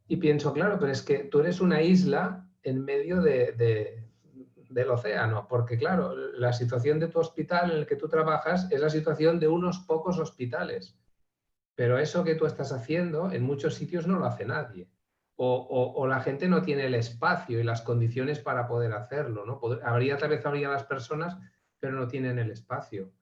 y pienso, claro, pero es que tú eres una isla en medio del océano, porque claro, la situación de tu hospital en el que tú trabajas es la situación de unos pocos hospitales. Pero eso que tú estás haciendo en muchos sitios no lo hace nadie. O la gente no tiene el espacio y las condiciones para poder hacerlo, ¿no? Tal vez habría las personas, pero no tienen el espacio.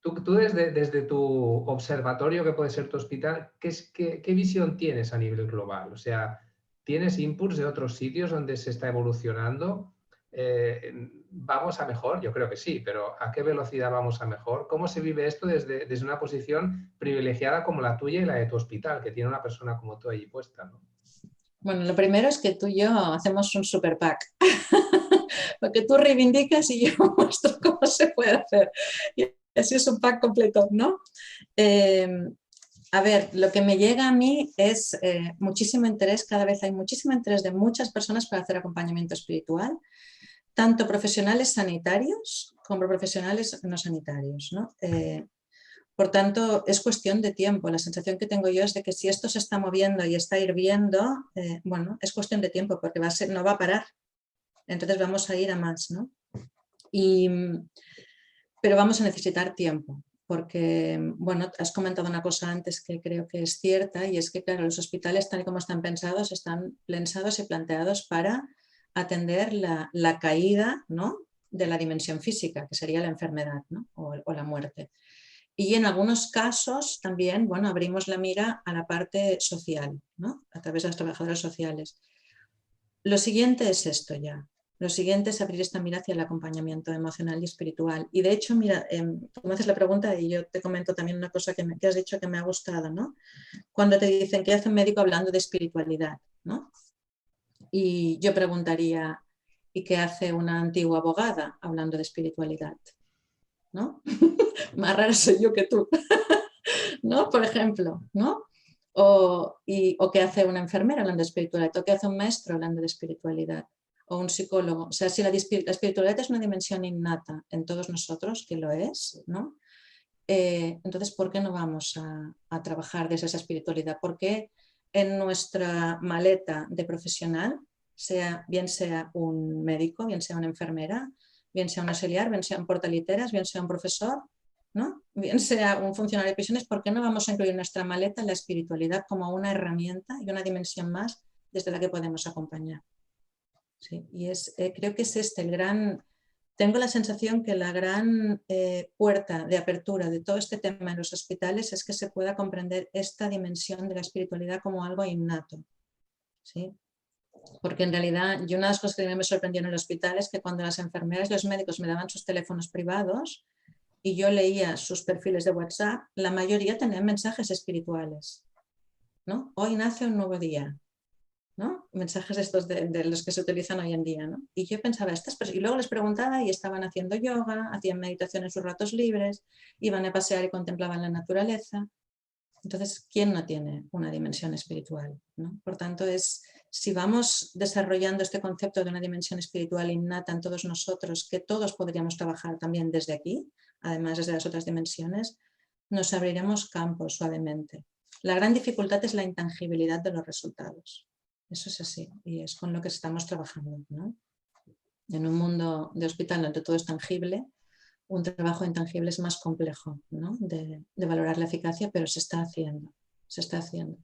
Tú desde tu observatorio, que puede ser tu hospital, ¿qué visión tienes a nivel global? O sea, ¿tienes inputs de otros sitios donde se está evolucionando? ¿Vamos a mejor? Yo creo que sí, pero ¿a qué velocidad vamos a mejor? ¿Cómo se vive esto desde una posición privilegiada como la tuya y la de tu hospital, que tiene una persona como tú allí puesta, ¿no? Bueno, lo primero es que tú y yo hacemos un super pack. Porque tú reivindicas y yo muestro cómo se puede hacer. Y así es un pack completo, ¿no? A ver, lo que me llega a mí es muchísimo interés, cada vez hay muchísimo interés de muchas personas para hacer acompañamiento espiritual, tanto profesionales sanitarios como profesionales no sanitarios, ¿no? Por tanto, es cuestión de tiempo. La sensación que tengo yo es de que si esto se está moviendo y está hirviendo, bueno, es cuestión de tiempo porque no va a parar. Entonces vamos a ir a más, ¿no? Pero vamos a necesitar tiempo, porque, bueno, has comentado una cosa antes que creo que es cierta, y es que, claro, los hospitales, tal y como están pensados y planteados para atender la caída, ¿no? De la dimensión física, que sería la enfermedad, ¿no? o la muerte. Y en algunos casos también, bueno, abrimos la mira a la parte social, ¿no? A través de las trabajadoras sociales. Lo siguiente es esto ya. Lo siguiente es abrir esta mira hacia el acompañamiento emocional y espiritual. Y de hecho, mira, tú me haces la pregunta y yo te comento también una cosa que has dicho que me ha gustado, ¿no? Cuando te dicen ¿qué hace un médico hablando de espiritualidad? ¿No? Y yo preguntaría, ¿y qué hace una antigua abogada hablando de espiritualidad? ¿No? Más rara soy yo que tú, ¿no? Por ejemplo, ¿no? O qué hace una enfermera hablando de espiritualidad, o qué hace un maestro hablando de espiritualidad, o un psicólogo. O sea, si la espiritualidad es una dimensión innata en todos nosotros, que lo es, ¿no? Entonces, ¿por qué no vamos a trabajar desde esa espiritualidad? ¿Por qué en nuestra maleta de profesional, bien sea un médico, bien sea una enfermera, bien sea un auxiliar, bien sea un portaliteras, bien sea un profesor, ¿no? Bien sea un funcionario de prisiones, ¿por qué no vamos a incluir en nuestra maleta la espiritualidad como una herramienta y una dimensión más desde la que podemos acompañar? Sí, y creo que es el gran... Tengo la sensación que la gran puerta de apertura de todo este tema en los hospitales es que se pueda comprender esta dimensión de la espiritualidad como algo innato, ¿sí? Porque en realidad, una de las cosas que me sorprendió en el hospital es que cuando las enfermeras y los médicos me daban sus teléfonos privados, y yo leía sus perfiles de WhatsApp, la mayoría tenían mensajes espirituales, ¿no? Hoy nace un nuevo día, ¿no? Mensajes estos de los que se utilizan hoy en día, ¿no? Y yo pensaba, y luego les preguntaba y estaban haciendo yoga, hacían meditación en sus ratos libres, iban a pasear y contemplaban la naturaleza. Entonces, ¿quién no tiene una dimensión espiritual, ¿no? Por tanto, si vamos desarrollando este concepto de una dimensión espiritual innata en todos nosotros, que todos podríamos trabajar también desde aquí, además desde las otras dimensiones, nos abriremos campo suavemente. La gran dificultad es la intangibilidad de los resultados. Eso es así y es con lo que estamos trabajando, ¿no? En un mundo de hospital donde todo es tangible, un trabajo intangible es más complejo, ¿no? de valorar la eficacia, pero se está haciendo. Se está haciendo.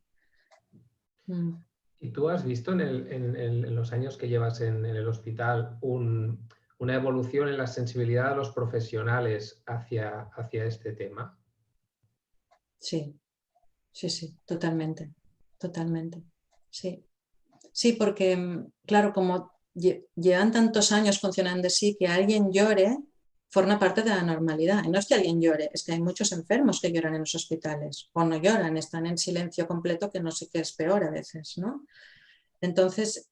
¿Y tú has visto en los años que llevas en el hospital una evolución en la sensibilidad de los profesionales hacia este tema? Sí, sí, sí, totalmente, totalmente. Sí, sí, porque, claro, como llevan tantos años funcionando así, que alguien llore forma parte de la normalidad. Y no es que alguien llore, es que hay muchos enfermos que lloran en los hospitales o no lloran, están en silencio completo, que no sé qué es peor a veces, ¿no? Entonces,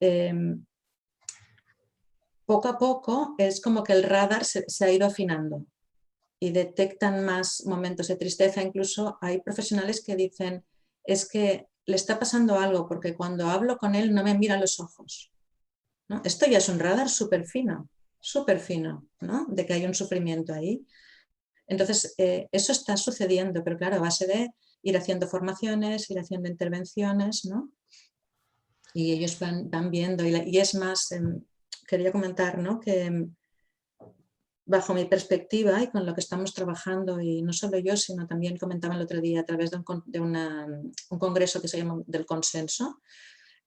poco a poco es como que el radar se ha ido afinando y detectan más momentos de tristeza. Incluso hay profesionales que dicen, es que le está pasando algo porque cuando hablo con él no me mira a los ojos, ¿no? Esto ya es un radar súper fino, ¿no? De que hay un sufrimiento ahí. Entonces, eso está sucediendo, pero claro, a base de ir haciendo formaciones, ir haciendo intervenciones, ¿no? Y ellos van viendo. Y es más, quería comentar, ¿no? Que bajo mi perspectiva y con lo que estamos trabajando, y no solo yo, sino también comentaba el otro día a través de un congreso que se llama del consenso,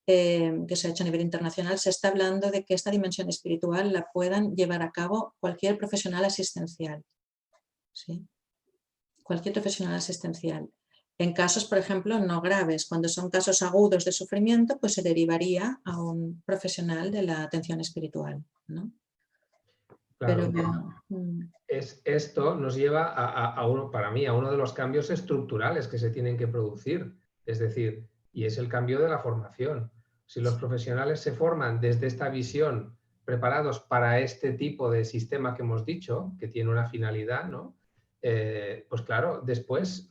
que se ha hecho a nivel internacional, se está hablando de que esta dimensión espiritual la puedan llevar a cabo cualquier profesional asistencial. ¿Sí? Cualquier profesional asistencial. En casos, por ejemplo, no graves, cuando son casos agudos de sufrimiento, pues se derivaría a un profesional de la atención espiritual, ¿no? Claro. Pero, esto nos lleva para mí, a uno de los cambios estructurales que se tienen que producir. Es decir, y es el cambio de la formación. Si los profesionales se forman desde esta visión, preparados para este tipo de sistema que hemos dicho, que tiene una finalidad, ¿no? Pues claro, después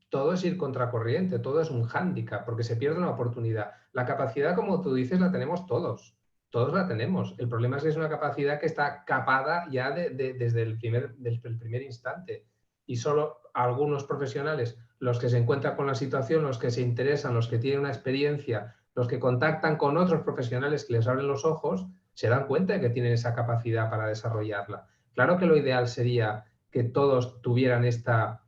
todo es ir contracorriente, todo es un hándicap, porque se pierde una oportunidad. La capacidad, como tú dices, la tenemos todos. Todos la tenemos. El problema es que es una capacidad que está capada ya desde el primer instante. Y solo algunos profesionales, los que se encuentran con la situación, los que se interesan, los que tienen una experiencia, los que contactan con otros profesionales que les abren los ojos, se dan cuenta de que tienen esa capacidad para desarrollarla. Claro que lo ideal sería que todos tuvieran esta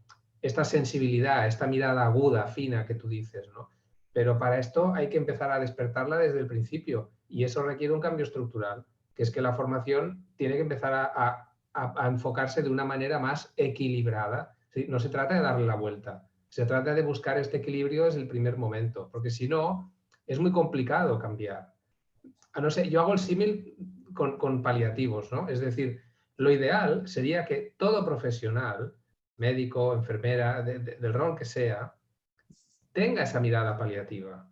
sensibilidad, esta mirada aguda, fina que tú dices, ¿no? Pero para esto hay que empezar a despertarla desde el principio y eso requiere un cambio estructural, que es que la formación tiene que empezar a enfocarse de una manera más equilibrada. ¿Sí? No se trata de darle la vuelta, se trata de buscar este equilibrio desde el primer momento, porque si no, es muy complicado cambiar. No sé, yo hago el símil con paliativos, ¿no? Es decir, lo ideal sería que todo profesional, médico, enfermera, del rol que sea, tenga esa mirada paliativa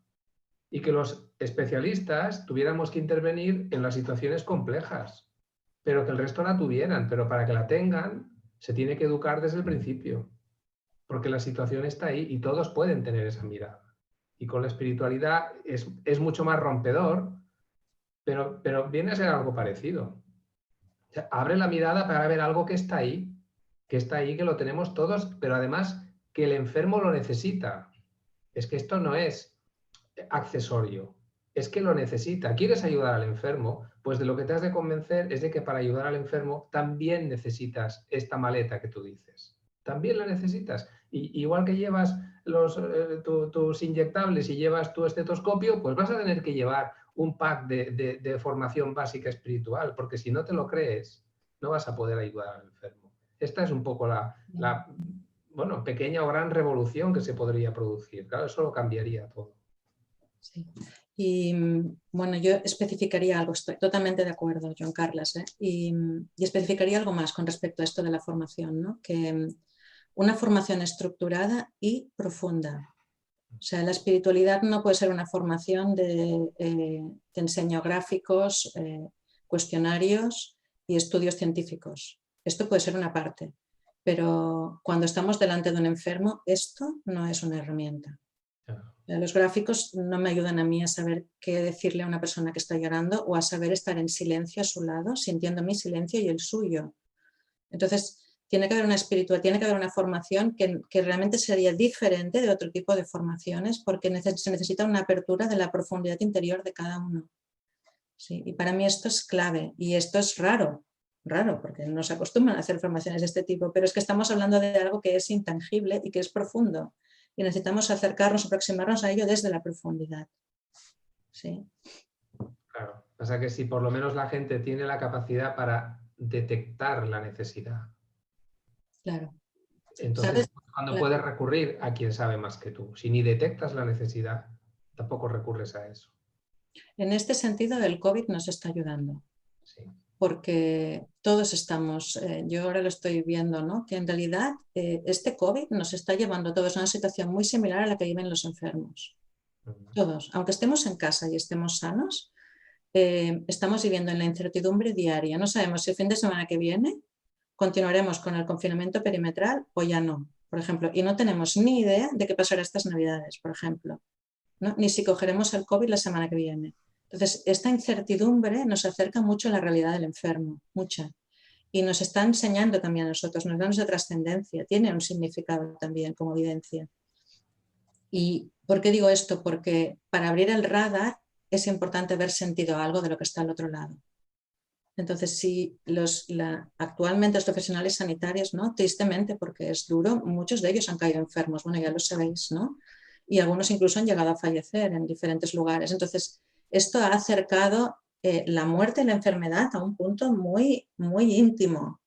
y que los especialistas tuviéramos que intervenir en las situaciones complejas, pero que el resto la tuvieran, pero para que la tengan se tiene que educar desde el principio, porque la situación está ahí y todos pueden tener esa mirada. Y con la espiritualidad es mucho más rompedor, pero viene a ser algo parecido. O sea, abre la mirada para ver algo que está ahí, que lo tenemos todos, pero además que el enfermo lo necesita. Es que esto no es accesorio, es que lo necesita. ¿Quieres ayudar al enfermo? Pues de lo que te has de convencer es de que para ayudar al enfermo también necesitas esta maleta que tú dices. También la necesitas. Y igual que llevas tus inyectables y llevas tu estetoscopio, pues vas a tener que llevar un pack de formación básica espiritual, porque si no te lo crees, no vas a poder ayudar al enfermo. Esta es un poco la pequeña o gran revolución que se podría producir. Claro, eso lo cambiaría todo. Sí. Y bueno, yo especificaría algo, estoy totalmente de acuerdo, Joan Carles, y especificaría algo más con respecto a esto de la formación, ¿no? Que una formación estructurada y profunda. O sea, la espiritualidad no puede ser una formación te enseño gráficos, cuestionarios y estudios científicos. Esto puede ser una parte, pero cuando estamos delante de un enfermo, esto no es una herramienta. Los gráficos no me ayudan a mí a saber qué decirle a una persona que está llorando o a saber estar en silencio a su lado, sintiendo mi silencio y el suyo. Entonces, tiene que haber una espiritualidad, tiene que haber una formación que realmente sería diferente de otro tipo de formaciones porque se necesita una apertura de la profundidad interior de cada uno. Sí, y para mí esto es clave y esto es raro porque no se acostumbran a hacer formaciones de este tipo, pero es que estamos hablando de algo que es intangible y que es profundo. Y necesitamos acercarnos, aproximarnos a ello desde la profundidad. Sí. Claro, o sea que si por lo menos la gente tiene la capacidad para detectar la necesidad, Claro. entonces ¿Sabes? cuando Claro. puedes recurrir a quien sabe más que tú. Si ni detectas la necesidad, tampoco recurres a eso. En este sentido, el COVID nos está ayudando. Sí. Porque todos estamos, yo ahora lo estoy viendo, ¿no? Que en realidad este COVID nos está llevando a todos a una situación muy similar a la que viven los enfermos. Todos, aunque estemos en casa y estemos sanos, estamos viviendo en la incertidumbre diaria. No sabemos si el fin de semana que viene continuaremos con el confinamiento perimetral o ya no, por ejemplo, y no tenemos ni idea de qué pasará estas Navidades, por ejemplo, ¿no? Ni si cogeremos el COVID la semana que viene. Entonces, esta incertidumbre nos acerca mucho a la realidad del enfermo, mucha. Y nos está enseñando también a nosotros, nos da nuestra trascendencia, tiene un significado también como evidencia. ¿Y por qué digo esto? Porque para abrir el radar es importante haber sentido algo de lo que está al otro lado. Entonces, si actualmente los profesionales sanitarios, ¿no? Tristemente, porque es duro, muchos de ellos han caído enfermos, bueno, ya lo sabéis, ¿no? Y algunos incluso han llegado a fallecer en diferentes lugares. Entonces, esto ha acercado la muerte y la enfermedad a un punto muy íntimo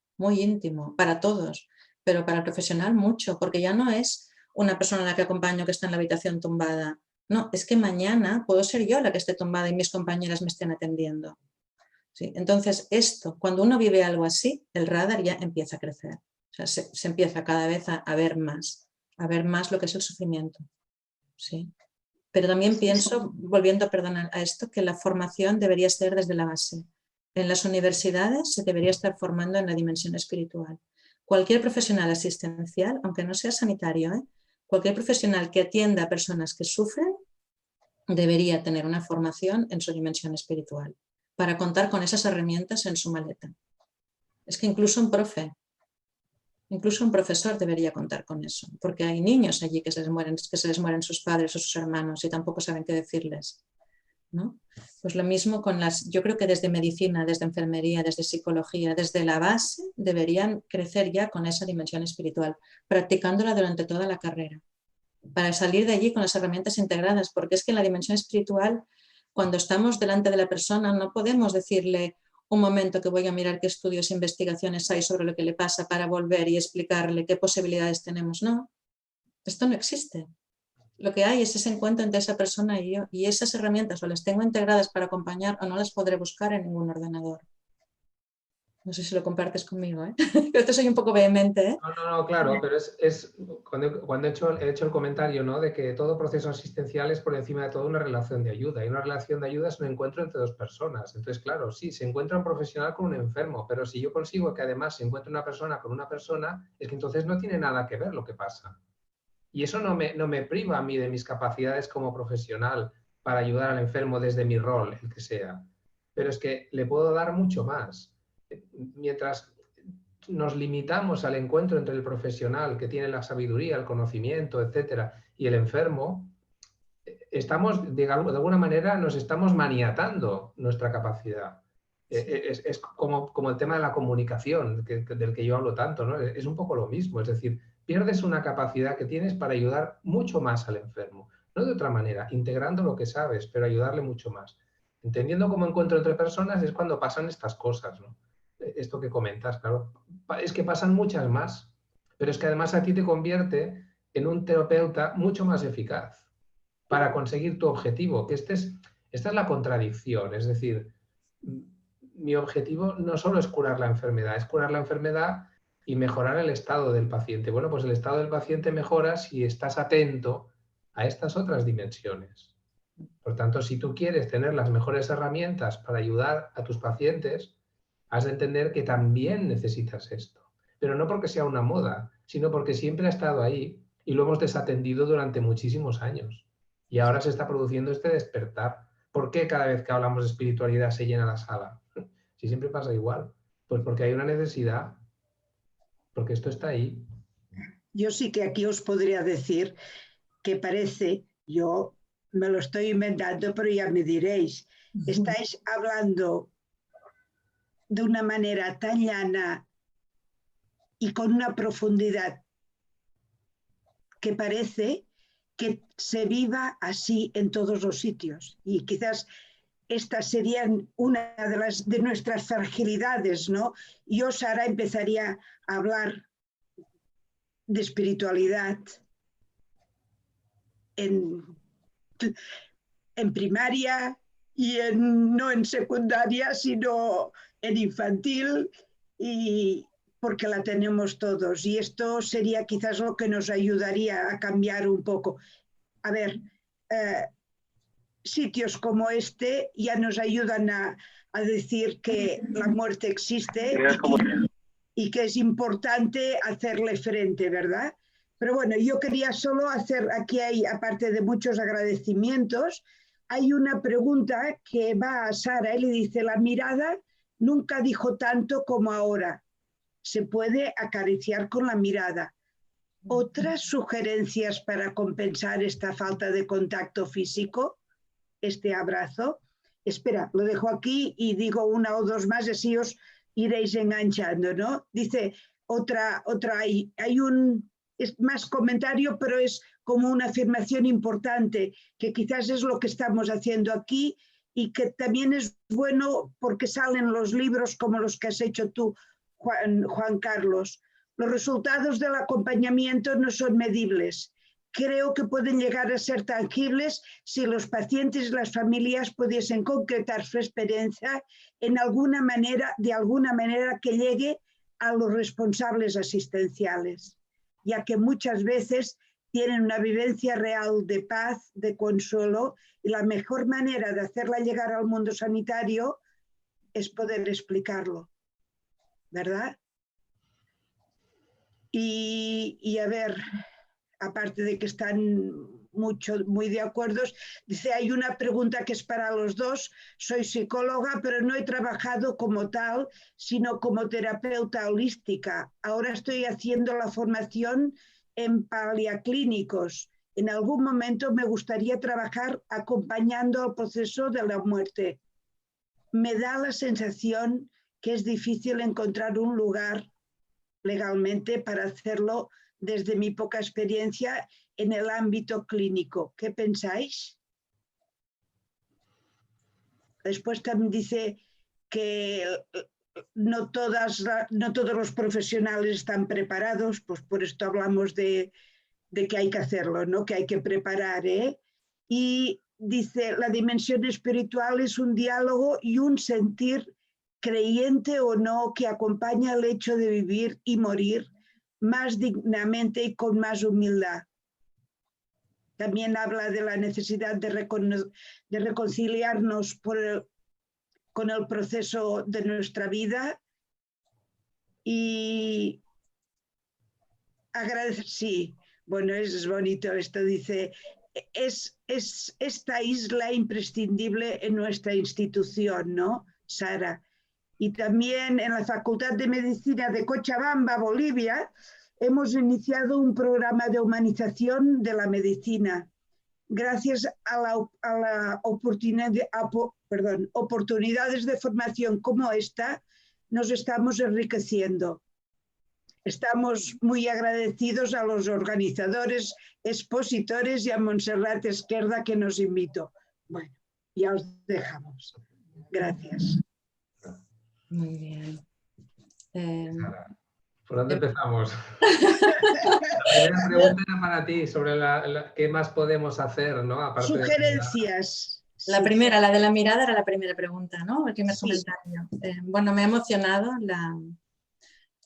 para todos, pero para el profesional mucho, porque ya no es una persona a la que acompaño que está en la habitación tumbada. No, es que mañana puedo ser yo la que esté tumbada y mis compañeras me estén atendiendo. ¿Sí? Entonces, cuando uno vive algo así, el radar ya empieza a crecer. O sea, se empieza cada vez a ver más lo que es el sufrimiento. ¿Sí? Pero también pienso, volviendo a esto, que la formación debería ser desde la base. En las universidades se debería estar formando en la dimensión espiritual. Cualquier profesional asistencial, aunque no sea sanitario, cualquier profesional que atienda a personas que sufren, debería tener una formación en su dimensión espiritual, para contar con esas herramientas en su maleta. Es que incluso un profesor debería contar con eso, porque hay niños allí que se les mueren sus padres o sus hermanos y tampoco saben qué decirles, ¿no? Pues lo mismo yo creo que desde medicina, desde enfermería, desde psicología, desde la base deberían crecer ya con esa dimensión espiritual, practicándola durante toda la carrera, para salir de allí con las herramientas integradas, porque es que en la dimensión espiritual, cuando estamos delante de la persona, no podemos decirle un momento que voy a mirar qué estudios e investigaciones hay sobre lo que le pasa para volver y explicarle qué posibilidades tenemos. No, esto no existe. Lo que hay es ese encuentro entre esa persona y yo, y esas herramientas o las tengo integradas para acompañar o no las podré buscar en ningún ordenador. No sé si lo compartes conmigo, ¿eh? Yo soy un poco vehemente, ¿eh? No, claro, pero es cuando he hecho el comentario, ¿no? De que todo proceso asistencial es por encima de todo una relación de ayuda, y una relación de ayuda es un encuentro entre dos personas. Entonces, claro, sí, se encuentra un profesional con un enfermo, pero si yo consigo que además se encuentre una persona con una persona, es que entonces no tiene nada que ver lo que pasa. Y eso no me priva a mí de mis capacidades como profesional para ayudar al enfermo desde mi rol, el que sea. Pero es que le puedo dar mucho más. Mientras nos limitamos al encuentro entre el profesional que tiene la sabiduría, el conocimiento, etcétera, y el enfermo, estamos, de alguna manera, nos estamos maniatando nuestra capacidad. Es como el tema de la comunicación, del que yo hablo tanto, ¿no? Es un poco lo mismo, es decir, pierdes una capacidad que tienes para ayudar mucho más al enfermo, no de otra manera, integrando lo que sabes, pero ayudarle mucho más. Entendiendo cómo encuentro entre personas es cuando pasan estas cosas, ¿no? Esto que comentas, claro, es que pasan muchas más, pero es que además a ti te convierte en un terapeuta mucho más eficaz para conseguir tu objetivo, que este Esta es la contradicción, es decir, mi objetivo no solo es curar la enfermedad, es curar la enfermedad y mejorar el estado del paciente. Bueno, pues el estado del paciente mejora si estás atento a estas otras dimensiones. Por tanto, si tú quieres tener las mejores herramientas para ayudar a tus pacientes, has de entender que también necesitas esto. Pero no porque sea una moda, sino porque siempre ha estado ahí y lo hemos desatendido durante muchísimos años. Y ahora se está produciendo este despertar. ¿Por qué cada vez que hablamos de espiritualidad se llena la sala? Si siempre pasa igual. Pues porque hay una necesidad, porque esto está ahí. Yo sí que aquí os podría decir que parece, yo me lo estoy inventando, pero ya me diréis, estáis hablando de una manera tan llana y con una profundidad que parece que se viva así en todos los sitios. Y quizás estas serían una de nuestras fragilidades, ¿no? Yo, Sara, empezaría a hablar de espiritualidad en primaria y no en secundaria, sino en infantil, y porque la tenemos todos. Y esto sería quizás lo que nos ayudaría a cambiar un poco. A ver, sitios como este ya nos ayudan a decir que la muerte existe y que es importante hacerle frente, ¿verdad? Pero bueno, yo quería solo hacer, aquí hay, aparte de muchos agradecimientos, hay una pregunta que va a Sara y le dice, la mirada nunca dijo tanto como ahora. Se puede acariciar con la mirada. ¿Otras sugerencias para compensar esta falta de contacto físico? Este abrazo. Espera, lo dejo aquí y digo una o dos más, así os iréis enganchando, ¿no? Dice otra hay un, es más comentario, pero es como una afirmación importante, que quizás es lo que estamos haciendo aquí y que también es bueno porque salen los libros como los que has hecho tú, Juan Carlos. Los resultados del acompañamiento no son medibles. Creo que pueden llegar a ser tangibles si los pacientes y las familias pudiesen concretar su experiencia en alguna manera, de alguna manera que llegue a los responsables asistenciales, ya que muchas veces tienen una vivencia real de paz, de consuelo, y la mejor manera de hacerla llegar al mundo sanitario es poder explicarlo, ¿verdad? Y a ver, aparte de que están muy de acuerdo, dice, hay una pregunta que es para los dos. Soy psicóloga, pero no he trabajado como tal, sino como terapeuta holística. Ahora estoy haciendo la formación en paliaclínicos. En algún momento me gustaría trabajar acompañando al proceso de la muerte. Me da la sensación que es difícil encontrar un lugar legalmente para hacerlo desde mi poca experiencia en el ámbito clínico. ¿Qué pensáis? Después también dice que no todos los profesionales están preparados, pues por esto hablamos de que hay que hacerlo, ¿no? Que hay que preparar, ¿eh? Y dice, la dimensión espiritual es un diálogo y un sentir creyente o no que acompaña el hecho de vivir y morir más dignamente y con más humildad. También habla de la necesidad de reconciliarnos con el proceso de nuestra vida y agradecer, sí, bueno, es bonito esto, dice, es esta isla imprescindible en nuestra institución, ¿no, Sara? Y también en la Facultad de Medicina de Cochabamba, Bolivia, hemos iniciado un programa de humanización de la medicina. Gracias a la oportunidades de formación como esta, nos estamos enriqueciendo. Estamos muy agradecidos a los organizadores, expositores y a Montserrat Esquerda que nos invitó. Bueno, ya os dejamos. Gracias. Muy bien. ¿Por dónde empezamos? La primera pregunta era para ti, sobre qué más podemos hacer, ¿no? Aparte sugerencias, La Sí. primera, la de la mirada, era la primera pregunta, ¿no? El primer Sí. comentario. Bueno, me ha emocionado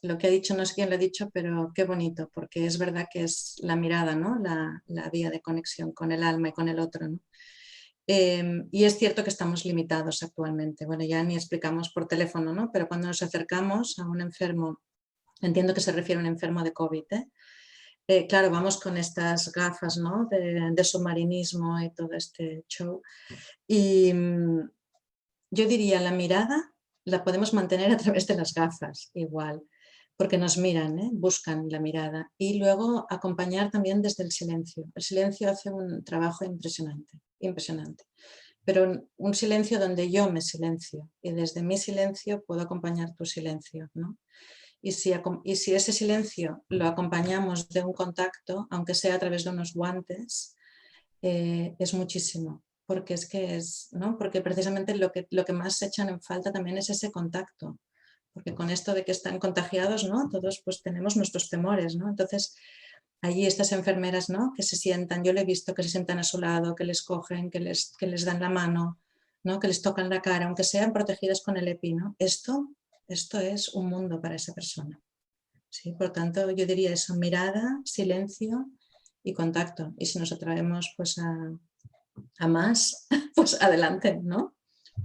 lo que ha dicho, no sé quién lo ha dicho, pero qué bonito, porque es verdad que es la mirada, ¿no? La vía de conexión con el alma y con el otro, ¿no? Y es cierto que estamos limitados actualmente. Bueno, ya ni explicamos por teléfono, ¿no? Pero cuando nos acercamos a un enfermo, entiendo que se refiere a un enfermo de COVID, claro, vamos con estas gafas, ¿no? de submarinismo y todo este show. Y yo diría, la mirada la podemos mantener a través de las gafas, igual, porque nos miran, buscan la mirada. Y luego acompañar también desde el silencio. El silencio hace un trabajo impresionante, impresionante. Pero un silencio donde yo me silencio y desde mi silencio puedo acompañar tu silencio, ¿no? Y si ese silencio lo acompañamos de un contacto, aunque sea a través de unos guantes, es muchísimo. Porque es que ¿no? Porque precisamente lo que más echan en falta también es ese contacto. Porque con esto de que están contagiados, ¿no? Todos pues tenemos nuestros temores, ¿no? Entonces, allí estas enfermeras, ¿no? Que se sientan, yo le he visto que se sientan a su lado, que les cogen, que les dan la mano, ¿no? Que les tocan la cara, aunque sean protegidas con el EPI, ¿no? Esto es un mundo para esa persona. ¿Sí? Por tanto, yo diría eso, mirada, silencio y contacto. Y si nos atraemos pues a más, pues adelante, ¿no?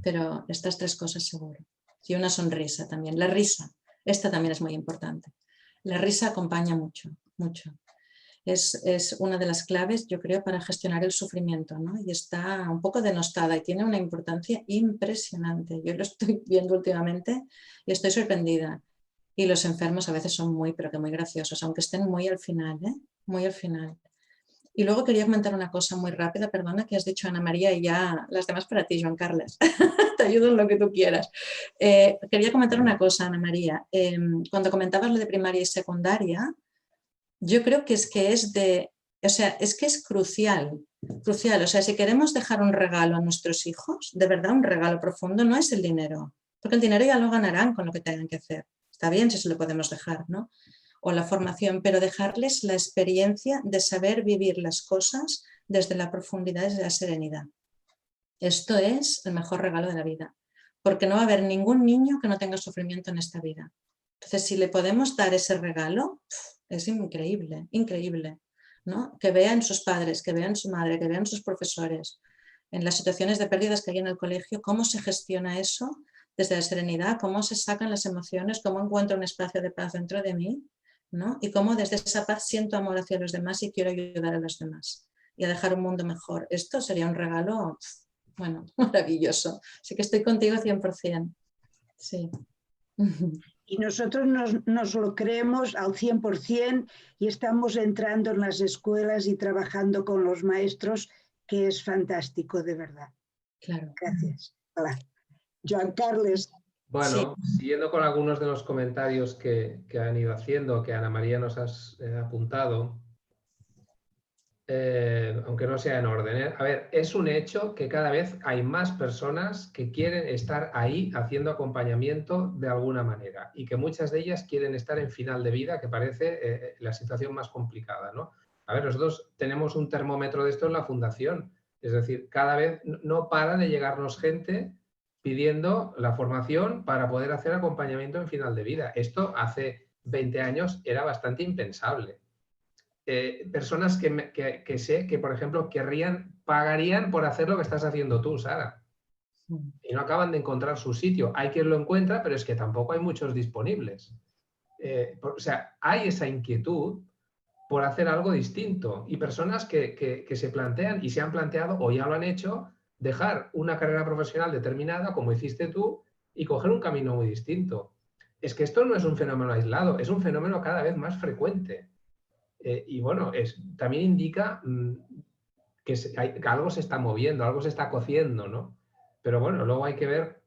Pero estas tres cosas seguro. Y una sonrisa también. La risa, esta también es muy importante. La risa acompaña mucho, mucho. Es una de las claves, yo creo, para gestionar el sufrimiento, ¿no? Y está un poco denostada y tiene una importancia impresionante. Yo lo estoy viendo últimamente y estoy sorprendida. Y los enfermos a veces son muy, pero que muy graciosos, aunque estén muy al final, muy al final. Y luego quería comentar una cosa muy rápida, perdona, que has dicho Ana María y ya las demás para ti, Joan Carles. Te ayudo en lo que tú quieras. Quería comentar una cosa, Ana María. Cuando comentabas lo de primaria y secundaria, yo creo que es que es crucial, crucial. O sea, si queremos dejar un regalo a nuestros hijos, de verdad un regalo profundo, no es el dinero, porque el dinero ya lo ganarán con lo que tengan que hacer. Está bien si se lo podemos dejar, ¿no? O la formación, pero dejarles la experiencia de saber vivir las cosas desde la profundidad, desde la serenidad. Esto es el mejor regalo de la vida, porque no va a haber ningún niño que no tenga sufrimiento en esta vida. Entonces, si le podemos dar ese regalo, es increíble, increíble, ¿no? Que vean sus padres, que vean su madre, que vean sus profesores, en las situaciones de pérdidas que hay en el colegio, cómo se gestiona eso desde la serenidad, cómo se sacan las emociones, cómo encuentro un espacio de paz dentro de mí, ¿no? Y cómo desde esa paz siento amor hacia los demás y quiero ayudar a los demás y a dejar un mundo mejor. Esto sería un regalo, bueno, maravilloso. Así que estoy contigo 100%. Sí. Y nosotros nos lo creemos al 100% y estamos entrando en las escuelas y trabajando con los maestros, que es fantástico, de verdad. Claro. Gracias. Hola. Joan Carles. Bueno, Sí. siguiendo con algunos de los comentarios que han ido haciendo, que Ana María nos has apuntado, aunque no sea en orden. A ver, es un hecho que cada vez hay más personas que quieren estar ahí haciendo acompañamiento de alguna manera y que muchas de ellas quieren estar en final de vida, que parece la situación más complicada, ¿no? A ver, nosotros tenemos un termómetro de esto en la fundación, es decir, cada vez no para de llegarnos gente pidiendo la formación para poder hacer acompañamiento en final de vida. Esto hace 20 años era bastante impensable. Personas que sé que, por ejemplo, pagarían por hacer lo que estás haciendo tú, Sara. Y no acaban de encontrar su sitio. Hay quien lo encuentra, pero es que tampoco hay muchos disponibles. O sea, hay esa inquietud por hacer algo distinto. Y personas que se plantean y se han planteado o ya lo han hecho, dejar una carrera profesional determinada, como hiciste tú, y coger un camino muy distinto. Es que esto no es un fenómeno aislado, es un fenómeno cada vez más frecuente. Y bueno, también indica que algo se está moviendo, algo se está cociendo, ¿no? Pero bueno, luego hay que ver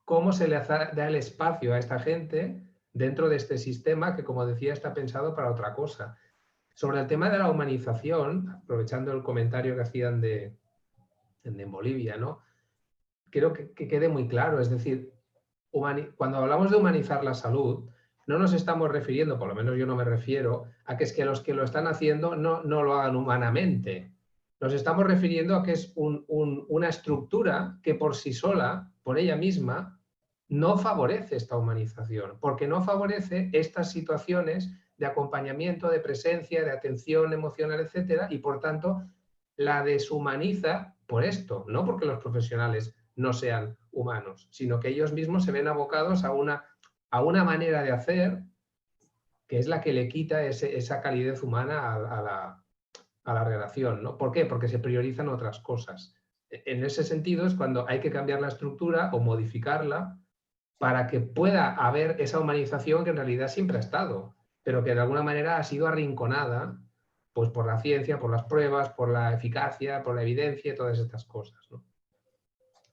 cómo se le da el espacio a esta gente dentro de este sistema que, como decía, está pensado para otra cosa. Sobre el tema de la humanización, aprovechando el comentario que hacían de Bolivia, ¿no? Quiero que quede muy claro, es decir, cuando hablamos de humanizar la salud, no nos estamos refiriendo, por lo menos yo no me refiero, a que es que los que lo están haciendo no lo hagan humanamente. Nos estamos refiriendo a que es una estructura que por sí sola, por ella misma, no favorece esta humanización, porque no favorece estas situaciones de acompañamiento, de presencia, de atención emocional, etcétera, y por tanto la deshumaniza por esto, no porque los profesionales no sean humanos, sino que ellos mismos se ven abocados a una manera de hacer que es la que le quita esa calidez humana a la relación, ¿no? ¿Por qué? Porque se priorizan otras cosas. En ese sentido es cuando hay que cambiar la estructura o modificarla para que pueda haber esa humanización que en realidad siempre ha estado, pero que de alguna manera ha sido arrinconada pues, por la ciencia, por las pruebas, por la eficacia, por la evidencia y todas estas cosas, ¿no?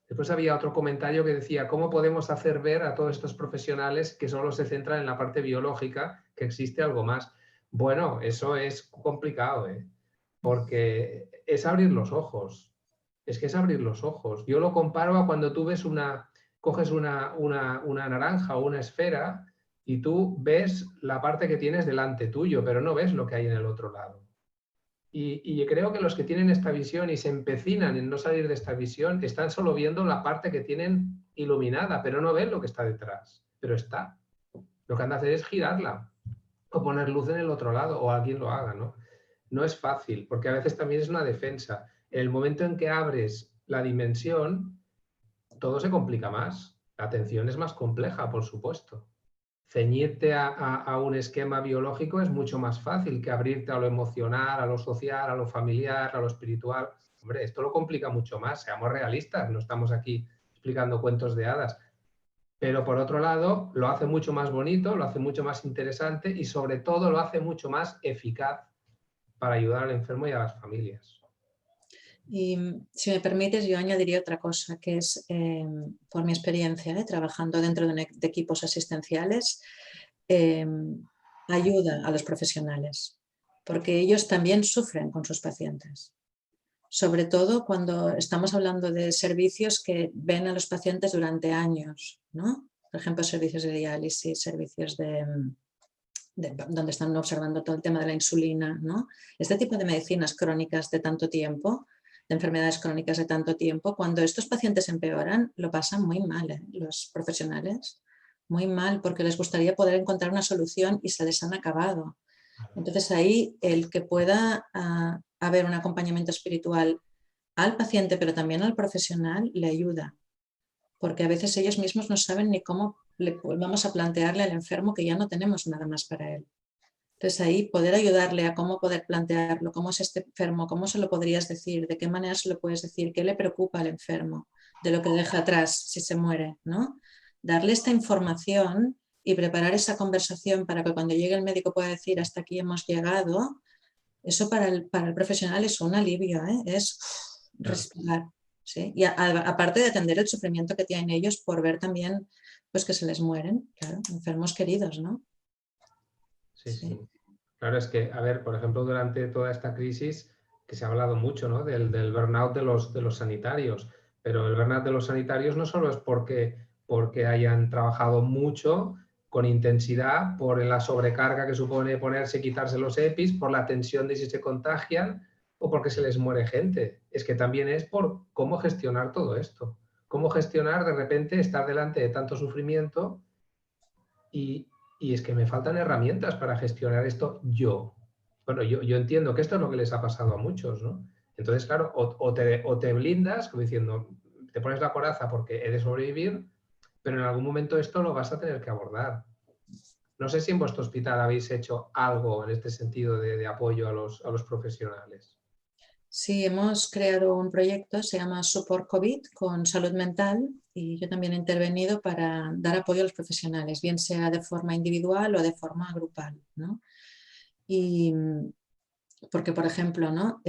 Después había otro comentario que decía, ¿cómo podemos hacer ver a todos estos profesionales que solo se centran en la parte biológica, que existe algo más? Bueno, eso es complicado, ¿eh? Porque es abrir los ojos. Es que es abrir los ojos. Yo lo comparo a cuando tú coges una naranja o una esfera y tú ves la parte que tienes delante tuyo, pero no ves lo que hay en el otro lado. Y creo que los que tienen esta visión y se empecinan en no salir de esta visión están solo viendo la parte que tienen iluminada, pero no ven lo que está detrás. Pero está. Lo que han de hacer es girarla o poner luz en el otro lado o alguien lo haga, ¿no? No es fácil, porque a veces también es una defensa. En el momento en que abres la dimensión, todo se complica más. La atención es más compleja, por supuesto. Ceñirte a un esquema biológico es mucho más fácil que abrirte a lo emocional, a lo social, a lo familiar, a lo espiritual. Hombre, esto lo complica mucho más, seamos realistas, no estamos aquí explicando cuentos de hadas. Pero por otro lado, lo hace mucho más bonito, lo hace mucho más interesante y sobre todo lo hace mucho más eficaz para ayudar al enfermo y a las familias. Y si me permites, yo añadiría otra cosa, que es, por mi experiencia, trabajando dentro de equipos asistenciales, ayuda a los profesionales, porque ellos también sufren con sus pacientes. Sobre todo cuando estamos hablando de servicios que ven a los pacientes durante años, ¿no? Por ejemplo, servicios de diálisis, servicios donde están observando todo el tema de la insulina, ¿no? Este tipo de medicinas crónicas de tanto tiempo, de enfermedades crónicas de tanto tiempo, cuando estos pacientes empeoran, lo pasan muy mal, los profesionales, muy mal, porque les gustaría poder encontrar una solución y se les han acabado. Entonces ahí el que pueda haber un acompañamiento espiritual al paciente, pero también al profesional, le ayuda, porque a veces ellos mismos no saben ni cómo vamos a plantearle al enfermo que ya no tenemos nada más para él. Entonces ahí poder ayudarle a cómo poder plantearlo, cómo es este enfermo, cómo se lo podrías decir, de qué manera se lo puedes decir, qué le preocupa al enfermo, de lo que deja atrás si se muere, ¿no? Darle esta información y preparar esa conversación para que cuando llegue el médico pueda decir hasta aquí hemos llegado, eso para el profesional es un alivio, ¿eh? Es respirar, ¿sí? Y aparte de atender el sufrimiento que tienen ellos por ver también pues, que se les mueren, claro, enfermos queridos, ¿no? Sí. Claro, es que, a ver, por ejemplo, durante toda esta crisis, que se ha hablado mucho, ¿no? del burnout de los sanitarios, pero el burnout de los sanitarios no solo es porque hayan trabajado mucho, con intensidad, por la sobrecarga que supone ponerse y quitarse los EPIs, por la tensión de si se contagian o porque se les muere gente. Es que también es por cómo gestionar todo esto. Cómo gestionar de repente estar delante de tanto sufrimiento y es que me faltan herramientas para gestionar esto yo. Bueno, yo entiendo que esto es lo que les ha pasado a muchos, ¿no? Entonces, claro, o te blindas, como diciendo, te pones la coraza porque he de sobrevivir, pero en algún momento esto lo vas a tener que abordar. No sé si en vuestro hospital habéis hecho algo en este sentido de apoyo a los profesionales. Sí, hemos creado un proyecto, se llama Support COVID con salud mental y yo también he intervenido para dar apoyo a los profesionales, bien sea de forma individual o de forma grupal, ¿no? Y porque, por ejemplo, ¿no?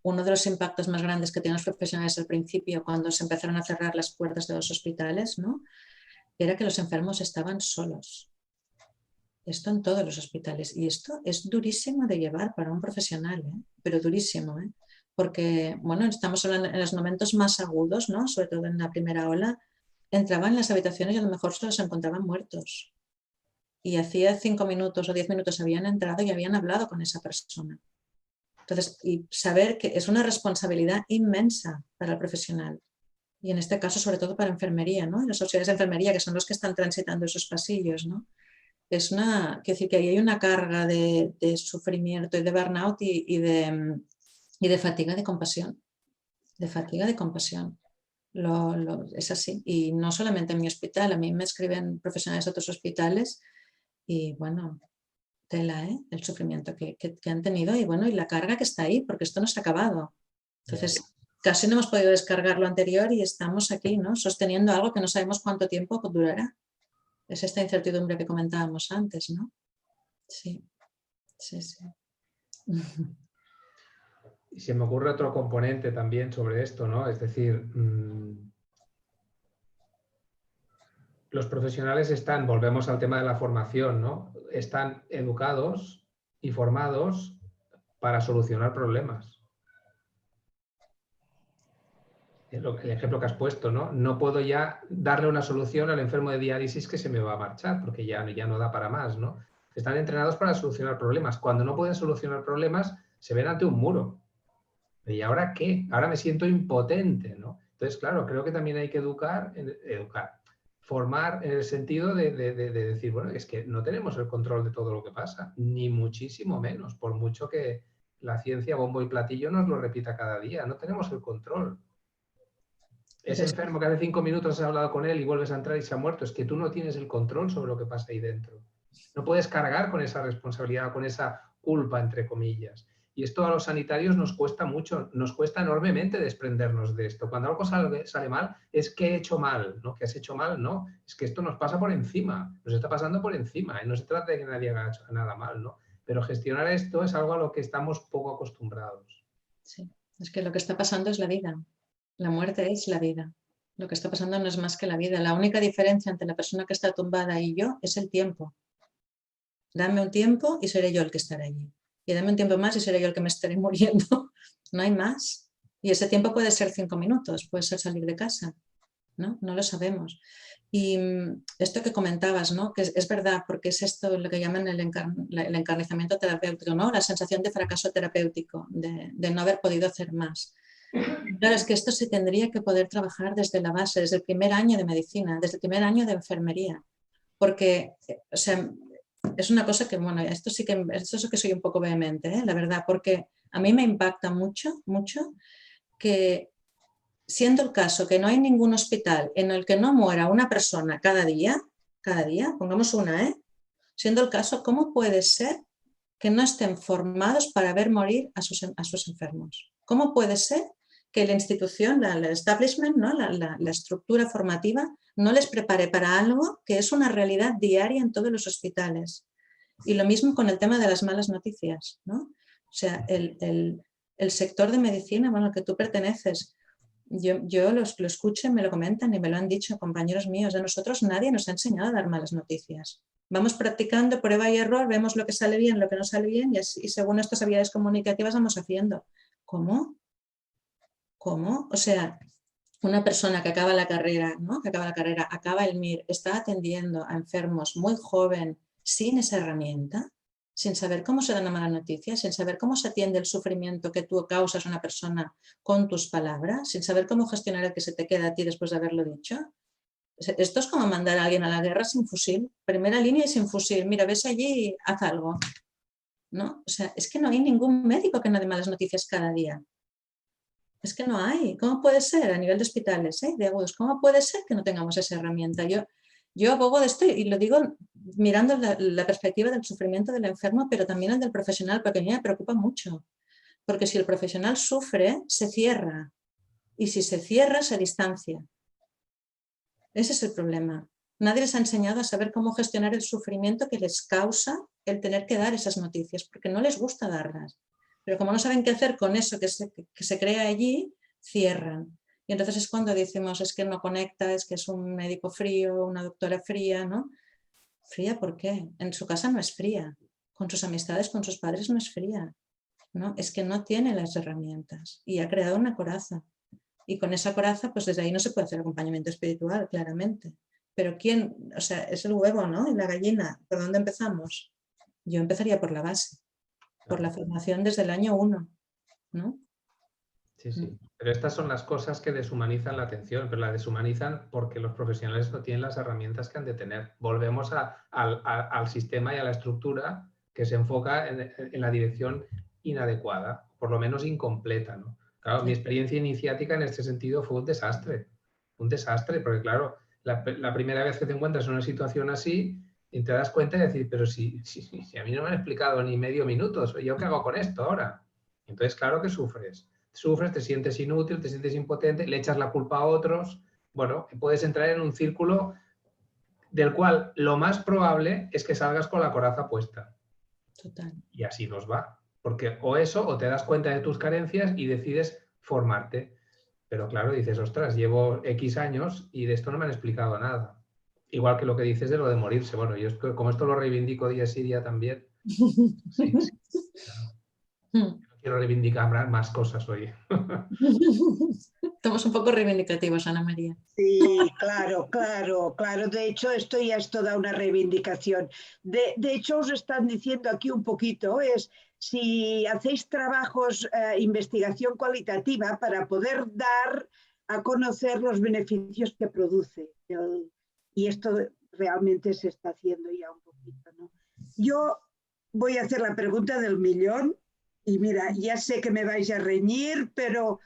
Uno de los impactos más grandes que tienen los profesionales al principio cuando se empezaron a cerrar las puertas de los hospitales, ¿no? Era que los enfermos estaban solos. Esto en todos los hospitales. Y esto es durísimo de llevar para un profesional, ¿eh? Pero durísimo, ¿eh? Porque, bueno, estamos hablando en los momentos más agudos, ¿no? Sobre todo en la primera ola, entraban en las habitaciones y a lo mejor solo se encontraban muertos. Y hacía 5 minutos o 10 minutos habían entrado y habían hablado con esa persona. Entonces, y saber que es una responsabilidad inmensa para el profesional. Y en este caso, sobre todo para enfermería, ¿no? Las auxiliares de enfermería, que son los que están transitando esos pasillos, ¿no? Es quiero decir que ahí hay una carga de sufrimiento y de burnout y de fatiga de compasión. De fatiga de compasión. Es así. Y no solamente en mi hospital, a mí me escriben profesionales de otros hospitales y bueno, tela, ¿eh? El sufrimiento que han tenido y bueno, y la carga que está ahí, porque esto no se ha acabado. Entonces, casi no hemos podido descargar lo anterior y estamos aquí, ¿no? Sosteniendo algo que no sabemos cuánto tiempo durará. Es esta incertidumbre que comentábamos antes, ¿no? Sí, sí, sí. Y se me ocurre otro componente también sobre esto, ¿no? Es decir, los profesionales volvemos al tema de la formación, ¿no? Están educados y formados para solucionar problemas. El ejemplo que has puesto, ¿no? No puedo ya darle una solución al enfermo de diálisis que se me va a marchar, porque ya no da para más, ¿no? Están entrenados para solucionar problemas. Cuando no pueden solucionar problemas, se ven ante un muro. ¿Y ahora qué? Ahora me siento impotente, ¿no? Entonces, claro, creo que también hay que formar en el sentido de decir, bueno, es que no tenemos el control de todo lo que pasa, ni muchísimo menos, por mucho que la ciencia, bombo y platillo, nos lo repita cada día, no tenemos el control. Ese enfermo que hace 5 minutos has hablado con él y vuelves a entrar y se ha muerto, es que tú no tienes el control sobre lo que pasa ahí dentro. No puedes cargar con esa responsabilidad, con esa culpa, entre comillas. Y esto a los sanitarios nos cuesta mucho, nos cuesta enormemente desprendernos de esto. Cuando algo sale mal, es que he hecho mal, ¿no? Que has hecho mal, no. Es que esto nos pasa por encima, nos está pasando por encima. No se trata de que nadie haga nada mal, ¿no? Pero gestionar esto es algo a lo que estamos poco acostumbrados. Sí, es que lo que está pasando es la vida. La muerte es la vida. Lo que está pasando no es más que la vida. La única diferencia entre la persona que está tumbada y yo es el tiempo. Dame un tiempo y seré yo el que estará allí. Y dame un tiempo más y seré yo el que me estaré muriendo. No hay más. Y ese tiempo puede ser 5 minutos, puede ser salir de casa. ¿No? No lo sabemos. Y esto que comentabas, ¿no? Que es verdad, porque es esto lo que llaman el encarnizamiento terapéutico, ¿no? La sensación de fracaso terapéutico, de no haber podido hacer más. Claro, es que esto se tendría que poder trabajar desde la base, desde el primer año de medicina, desde el primer año de enfermería, porque, o sea, es una cosa que, bueno, esto sí que soy un poco vehemente, ¿eh? La verdad, porque a mí me impacta mucho, mucho que siendo el caso que no hay ningún hospital en el que no muera una persona cada día, pongamos una, ¿eh? Siendo el caso, ¿cómo puede ser que no estén formados para ver morir a sus enfermos? ¿Cómo puede ser que la institución, el establishment, ¿no? la estructura formativa, no les prepare para algo que es una realidad diaria en todos los hospitales? Y lo mismo con el tema de las malas noticias, ¿no? O sea, el sector de medicina, bueno, al que tú perteneces, yo lo escucho y me lo comentan y me lo han dicho compañeros míos. De nosotros nadie nos ha enseñado a dar malas noticias. Vamos practicando prueba y error, vemos lo que sale bien, lo que no sale bien y según estas habilidades comunicativas vamos haciendo. ¿Cómo? ¿Cómo? O sea, una persona que acaba la carrera, ¿no? Que acaba el MIR, está atendiendo a enfermos muy joven sin esa herramienta, sin saber cómo se da una mala noticia, sin saber cómo se atiende el sufrimiento que tú causas a una persona con tus palabras, sin saber cómo gestionar el que se te queda a ti después de haberlo dicho. Esto es como mandar a alguien a la guerra sin fusil, primera línea y sin fusil. Mira, ves allí y haz algo. ¿No? O sea, es que no hay ningún médico que no dé malas noticias cada día. Es que no hay. ¿Cómo puede ser a nivel de hospitales, de agudos? ¿Cómo puede ser que no tengamos esa herramienta? Yo abogo de esto y lo digo mirando la perspectiva del sufrimiento del enfermo, pero también el del profesional, porque a mí me preocupa mucho. Porque si el profesional sufre, se cierra. Y si se cierra, se distancia. Ese es el problema. Nadie les ha enseñado a saber cómo gestionar el sufrimiento que les causa el tener que dar esas noticias, porque no les gusta darlas. Pero como no saben qué hacer con eso que se crea allí, cierran. Y entonces es cuando decimos, es que no conecta, es que es un médico frío, una doctora fría, ¿no? ¿Fría por qué? En su casa no es fría. Con sus amistades, con sus padres no es fría. ¿No? Es que no tiene las herramientas y ha creado una coraza. Y con esa coraza, pues desde ahí no se puede hacer acompañamiento espiritual, claramente. Pero ¿quién? O sea, es el huevo, ¿no? Y la gallina. ¿Por dónde empezamos? Yo empezaría por la base, por la formación desde el año 1. ¿no? Sí, sí. Pero estas son las cosas que deshumanizan la atención, pero la deshumanizan porque los profesionales no tienen las herramientas que han de tener. Volvemos al sistema y a la estructura que se enfoca en la dirección inadecuada, por lo menos incompleta, ¿no? Claro, Sí. mi experiencia iniciática en este sentido fue un desastre, porque claro, la primera vez que te encuentras en una situación así y te das cuenta de decir, pero si a mí no me han explicado ni medio minuto, ¿yo qué hago con esto ahora? Entonces, claro que sufres, te sientes inútil, te sientes impotente, le echas la culpa a otros, bueno, puedes entrar en un círculo del cual lo más probable es que salgas con la coraza puesta. Total. Y así nos va. Porque o eso, o te das cuenta de tus carencias y decides formarte. Pero claro, dices, ostras, llevo X años y de esto no me han explicado nada. Igual que lo que dices de lo de morirse. Bueno, yo como esto lo reivindico día sí día también. Sí, claro. No quiero reivindicar más cosas hoy. Estamos un poco reivindicativos, Ana María. Sí, claro, claro, claro. De hecho, esto ya es toda una reivindicación. De hecho, os están diciendo aquí un poquito, es si hacéis trabajos, investigación cualitativa para poder dar a conocer los beneficios que produce. Y esto realmente se está haciendo ya un poquito, ¿no? Yo voy a hacer la pregunta del millón y mira, ya sé que me vais a reñir, pero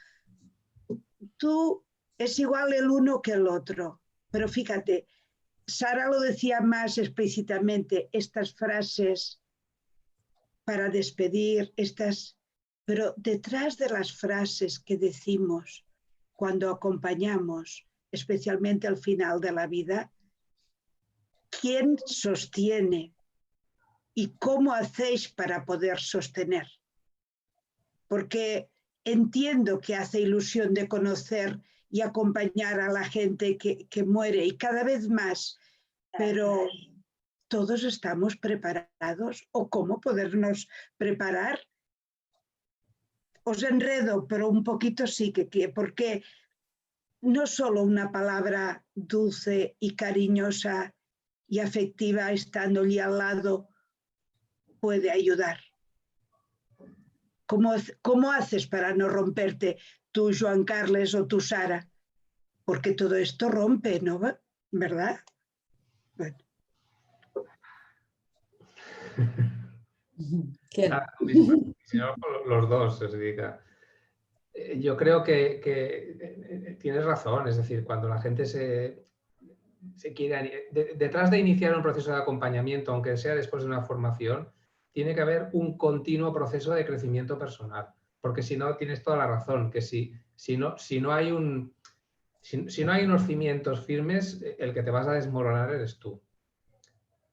tú es igual el uno que el otro. Pero fíjate, Sara lo decía más explícitamente, estas frases para despedir, pero detrás de las frases que decimos cuando acompañamos, especialmente al final de la vida, ¿quién sostiene y cómo hacéis para poder sostener? Porque entiendo que hace ilusión de conocer y acompañar a la gente que muere y cada vez más, pero ¿todos estamos preparados? ¿O cómo podernos preparar? Os enredo, pero un poquito sí que porque no solo una palabra dulce y cariñosa y afectiva estando allí al lado puede ayudar. ¿Cómo haces para no romperte tú, Joan Carles, o tú, Sara? Porque todo esto rompe, ¿no? ¿Verdad? Bueno. ¿Quién? Si no, los dos, es decir, yo creo que tienes razón, es decir, cuando la gente se quiere, detrás de iniciar un proceso de acompañamiento, aunque sea después de una formación, tiene que haber un continuo proceso de crecimiento personal, porque si no, tienes toda la razón, que si no hay unos cimientos firmes, el que te vas a desmoronar eres tú.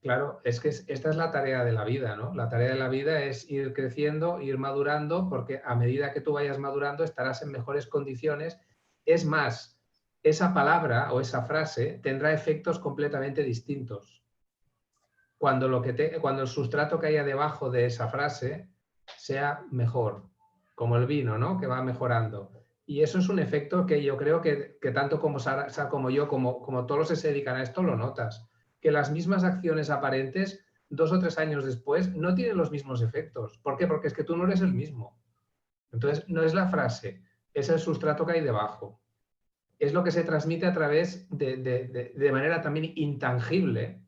Claro, es que esta es la tarea de la vida, ¿no? La tarea de la vida es ir creciendo, ir madurando, porque a medida que tú vayas madurando estarás en mejores condiciones. Es más, esa palabra o esa frase tendrá efectos completamente distintos. Cuando el sustrato que haya debajo de esa frase sea mejor, como el vino, ¿no? Que va mejorando. Y eso es un efecto que yo creo que tanto como Sara, como yo, como todos los que se dedican a esto, lo notas. Que las mismas acciones aparentes, 2 o 3 años después, no tienen los mismos efectos. ¿Por qué? Porque es que tú no eres el mismo. Entonces, no es la frase, es el sustrato que hay debajo. Es lo que se transmite a través de manera también intangible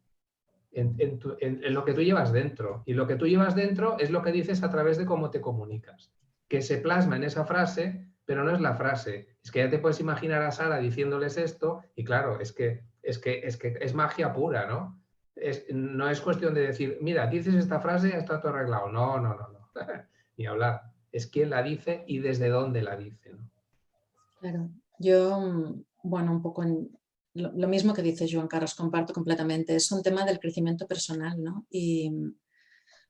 en lo que tú llevas dentro. Y lo que tú llevas dentro es lo que dices a través de cómo te comunicas. Que se plasma en esa frase, pero no es la frase. Es que ya te puedes imaginar a Sara diciéndoles esto y claro, es que es magia pura, ¿no? No es cuestión de decir, mira, dices esta frase y ya está todo arreglado. No. Ni hablar. Es quién la dice y desde dónde la dice, ¿no? Claro, yo, bueno, un poco lo mismo que dice Joan Carlos, comparto completamente. Es un tema del crecimiento personal, ¿no? Y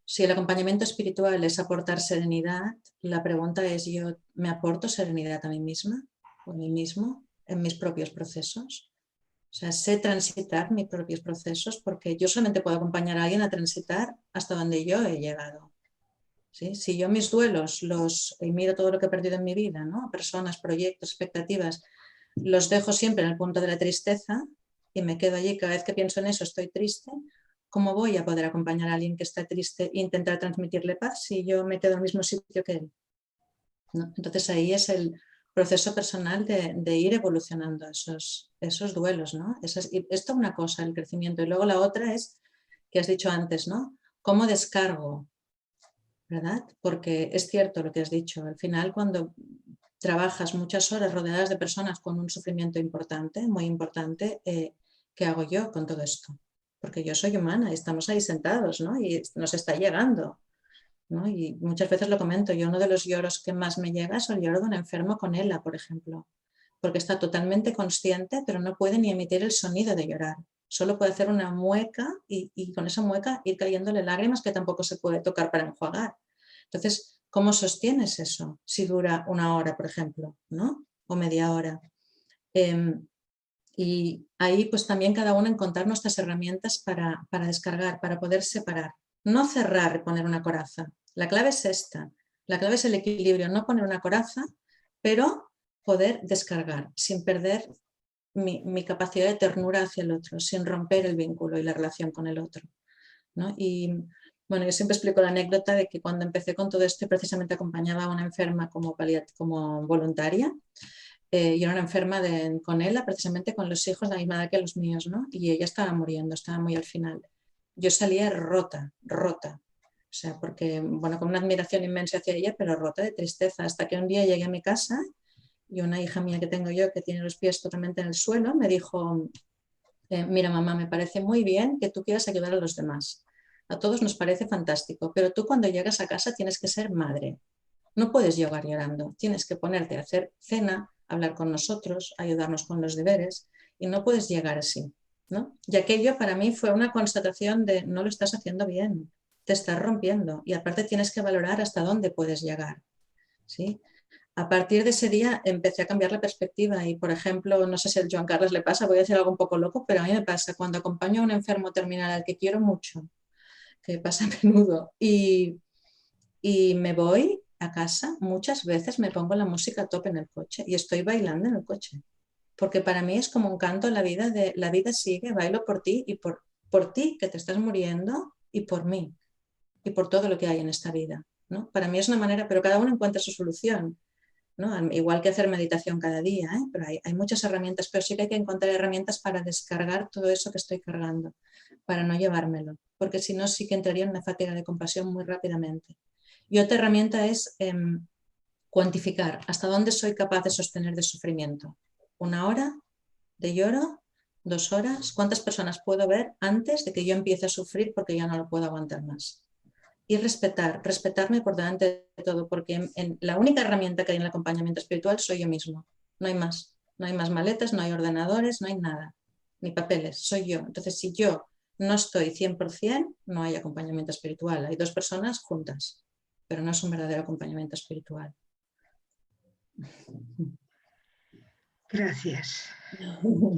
si el acompañamiento espiritual es aportar serenidad, la pregunta es, ¿yo me aporto serenidad a mí misma o a mí mismo en mis propios procesos? O sea, sé transitar mis propios procesos porque yo solamente puedo acompañar a alguien a transitar hasta donde yo he llegado. ¿Sí? Si yo mis duelos y miro todo lo que he perdido en mi vida, ¿no? Personas, proyectos, expectativas, los dejo siempre en el punto de la tristeza y me quedo allí, cada vez que pienso en eso estoy triste, ¿cómo voy a poder acompañar a alguien que está triste e intentar transmitirle paz si yo me quedo en el mismo sitio que él? ¿no? Entonces ahí es el proceso personal de ir evolucionando esos duelos, ¿no? Esto es una cosa, el crecimiento. Y luego la otra es, que has dicho antes, ¿no? ¿Cómo descargo? ¿Verdad? Porque es cierto lo que has dicho. Al final, cuando trabajas muchas horas rodeadas de personas con un sufrimiento importante, muy importante, ¿qué hago yo con todo esto? Porque yo soy humana y estamos ahí sentados, ¿no? Y nos está llegando, ¿no? Y muchas veces lo comento, yo uno de los lloros que más me llega es el lloro de un enfermo con ELA, por ejemplo, porque está totalmente consciente, pero no puede ni emitir el sonido de llorar. Solo puede hacer una mueca y con esa mueca ir cayéndole lágrimas que tampoco se puede tocar para enjuagar. Entonces, ¿cómo sostienes eso? Si dura 1 hora, por ejemplo, ¿no? O media hora. Y ahí pues también cada uno encontrar nuestras herramientas para descargar, para poder separar. No cerrar y poner una coraza. La clave es esta. La clave es el equilibrio, no poner una coraza, pero poder descargar sin perder mi capacidad de ternura hacia el otro, sin romper el vínculo y la relación con el otro, ¿no? Y bueno, yo siempre explico la anécdota de que cuando empecé con todo esto, precisamente acompañaba a una enferma como voluntaria. Yo era una enferma con ELA, precisamente con los hijos de la misma edad que los míos, ¿no? Y ella estaba muriendo, estaba muy al final. Yo salía rota. O sea, porque, bueno, con una admiración inmensa hacia ella, pero rota de tristeza, hasta que un día llegué a mi casa y una hija mía que tengo yo, que tiene los pies totalmente en el suelo, me dijo, mira mamá, me parece muy bien que tú quieras ayudar a los demás. A todos nos parece fantástico, pero tú cuando llegas a casa tienes que ser madre. No puedes llegar llorando, tienes que ponerte a hacer cena, hablar con nosotros, ayudarnos con los deberes y no puedes llegar así, ¿no? Y aquello para mí fue una constatación de no lo estás haciendo bien, te estás rompiendo y aparte tienes que valorar hasta dónde puedes llegar, ¿sí? A partir de ese día empecé a cambiar la perspectiva y, por ejemplo, no sé si a Joan Carles le pasa, voy a decir algo un poco loco, pero a mí me pasa cuando acompaño a un enfermo terminal al que quiero mucho, que pasa a menudo, y me voy a casa, muchas veces me pongo la música a tope en el coche y estoy bailando en el coche, porque para mí es como un canto en la vida de la vida sigue, bailo por ti y por ti que te estás muriendo y por mí y por todo lo que hay en esta vida, ¿no? Para mí es una manera, pero cada uno encuentra su solución, ¿no? Igual que hacer meditación cada día, ¿eh? Pero hay muchas herramientas, pero sí que hay que encontrar herramientas para descargar todo eso que estoy cargando, para no llevármelo, porque si no sí que entraría en una fatiga de compasión muy rápidamente. Y otra herramienta es cuantificar hasta dónde soy capaz de sostener de sufrimiento. 1 hora de lloro, 2 horas, ¿cuántas personas puedo ver antes de que yo empiece a sufrir porque ya no lo puedo aguantar más? Y respetarme por delante de todo, porque la única herramienta que hay en el acompañamiento espiritual soy yo mismo. No hay más. No hay más maletas, no hay ordenadores, no hay nada, ni papeles, soy yo. Entonces, si yo no estoy 100%, no hay acompañamiento espiritual. Hay 2 personas juntas, pero no es un verdadero acompañamiento espiritual. Gracias.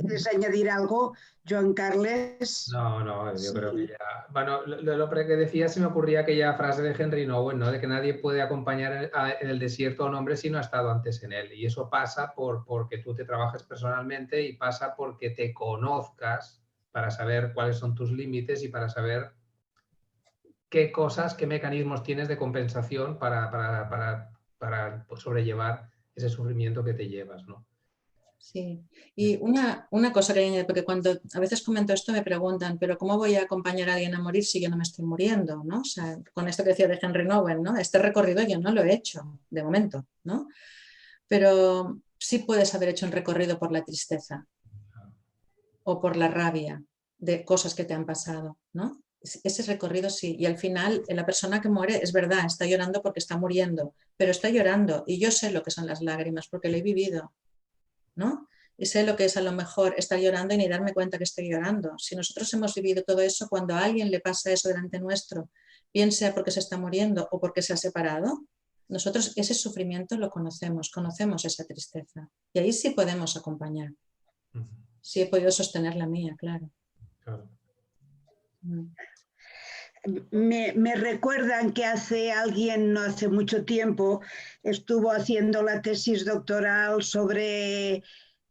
¿Quieres añadir algo, Joan Carles? No, yo Sí. creo que ya... Bueno, lo que decía se me ocurría aquella frase de Henry Nouwen, ¿no? De que nadie puede acompañar en el desierto a un hombre si no ha estado antes en él. Y eso pasa porque tú te trabajes personalmente y pasa porque te conozcas para saber cuáles son tus límites y para saber qué cosas, qué mecanismos tienes de compensación para sobrellevar ese sufrimiento que te llevas, ¿no? Sí, y una cosa que añadir, porque cuando a veces comento esto me preguntan, pero ¿cómo voy a acompañar a alguien a morir si yo no me estoy muriendo? ¿No? O sea, con esto que decía de Henry Nouwen, ¿no? Este recorrido yo no lo he hecho de momento, ¿no? Pero sí puedes haber hecho un recorrido por la tristeza o por la rabia de cosas que te han pasado, ¿no? Ese recorrido sí, y al final la persona que muere es verdad, está llorando porque está muriendo, pero está llorando y yo sé lo que son las lágrimas porque lo he vivido, ¿no? Y sé lo que es a lo mejor estar llorando y ni darme cuenta que estoy llorando. Si nosotros hemos vivido todo eso, cuando a alguien le pasa eso delante nuestro, bien sea porque se está muriendo o porque se ha separado, nosotros ese sufrimiento lo conocemos esa tristeza. Y ahí sí podemos acompañar. Sí he podido sostener la mía, claro. Me recuerdan que alguien no hace mucho tiempo estuvo haciendo la tesis doctoral sobre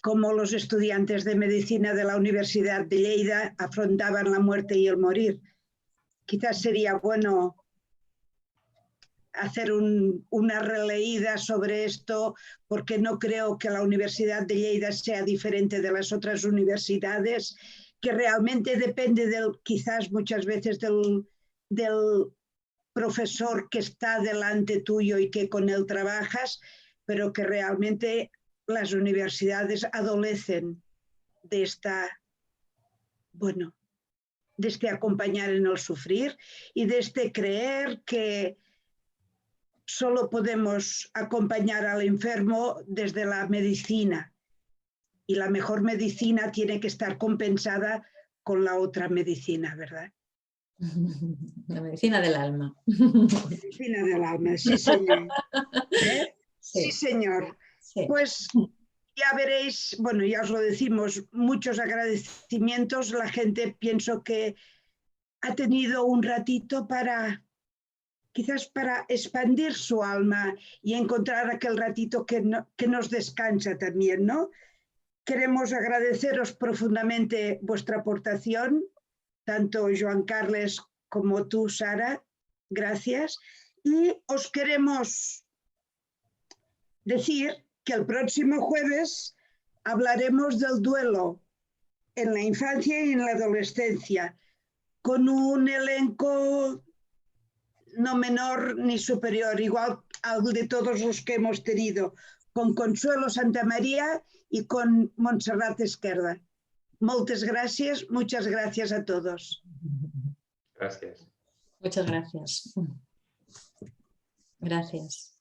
cómo los estudiantes de medicina de la Universidad de Lleida afrontaban la muerte y el morir. Quizás sería bueno hacer una releída sobre esto, porque no creo que la Universidad de Lleida sea diferente de las otras universidades, que realmente depende quizás muchas veces del profesor que está delante tuyo y que con él trabajas, pero que realmente las universidades adolecen de de este acompañar en el sufrir y de este creer que solo podemos acompañar al enfermo desde la medicina, y la mejor medicina tiene que estar compensada con la otra medicina, ¿verdad? La medicina del alma. Medicina del alma, sí, señor. ¿Eh? Sí, señor. Sí. Pues ya veréis, bueno, ya os lo decimos, muchos agradecimientos. La gente pienso que ha tenido un ratito quizás para expandir su alma y encontrar aquel ratito que nos descansa también, ¿no? Queremos agradeceros profundamente vuestra aportación, tanto Joan Carles como tú, Sara, gracias. Y os queremos decir que el próximo jueves hablaremos del duelo en la infancia y en la adolescencia, con un elenco no menor ni superior, igual al de todos los que hemos tenido, con Consuelo Santamaría y con Montserrat Esquerda. Muchas gracias a todos. Gracias. Muchas gracias. Gracias.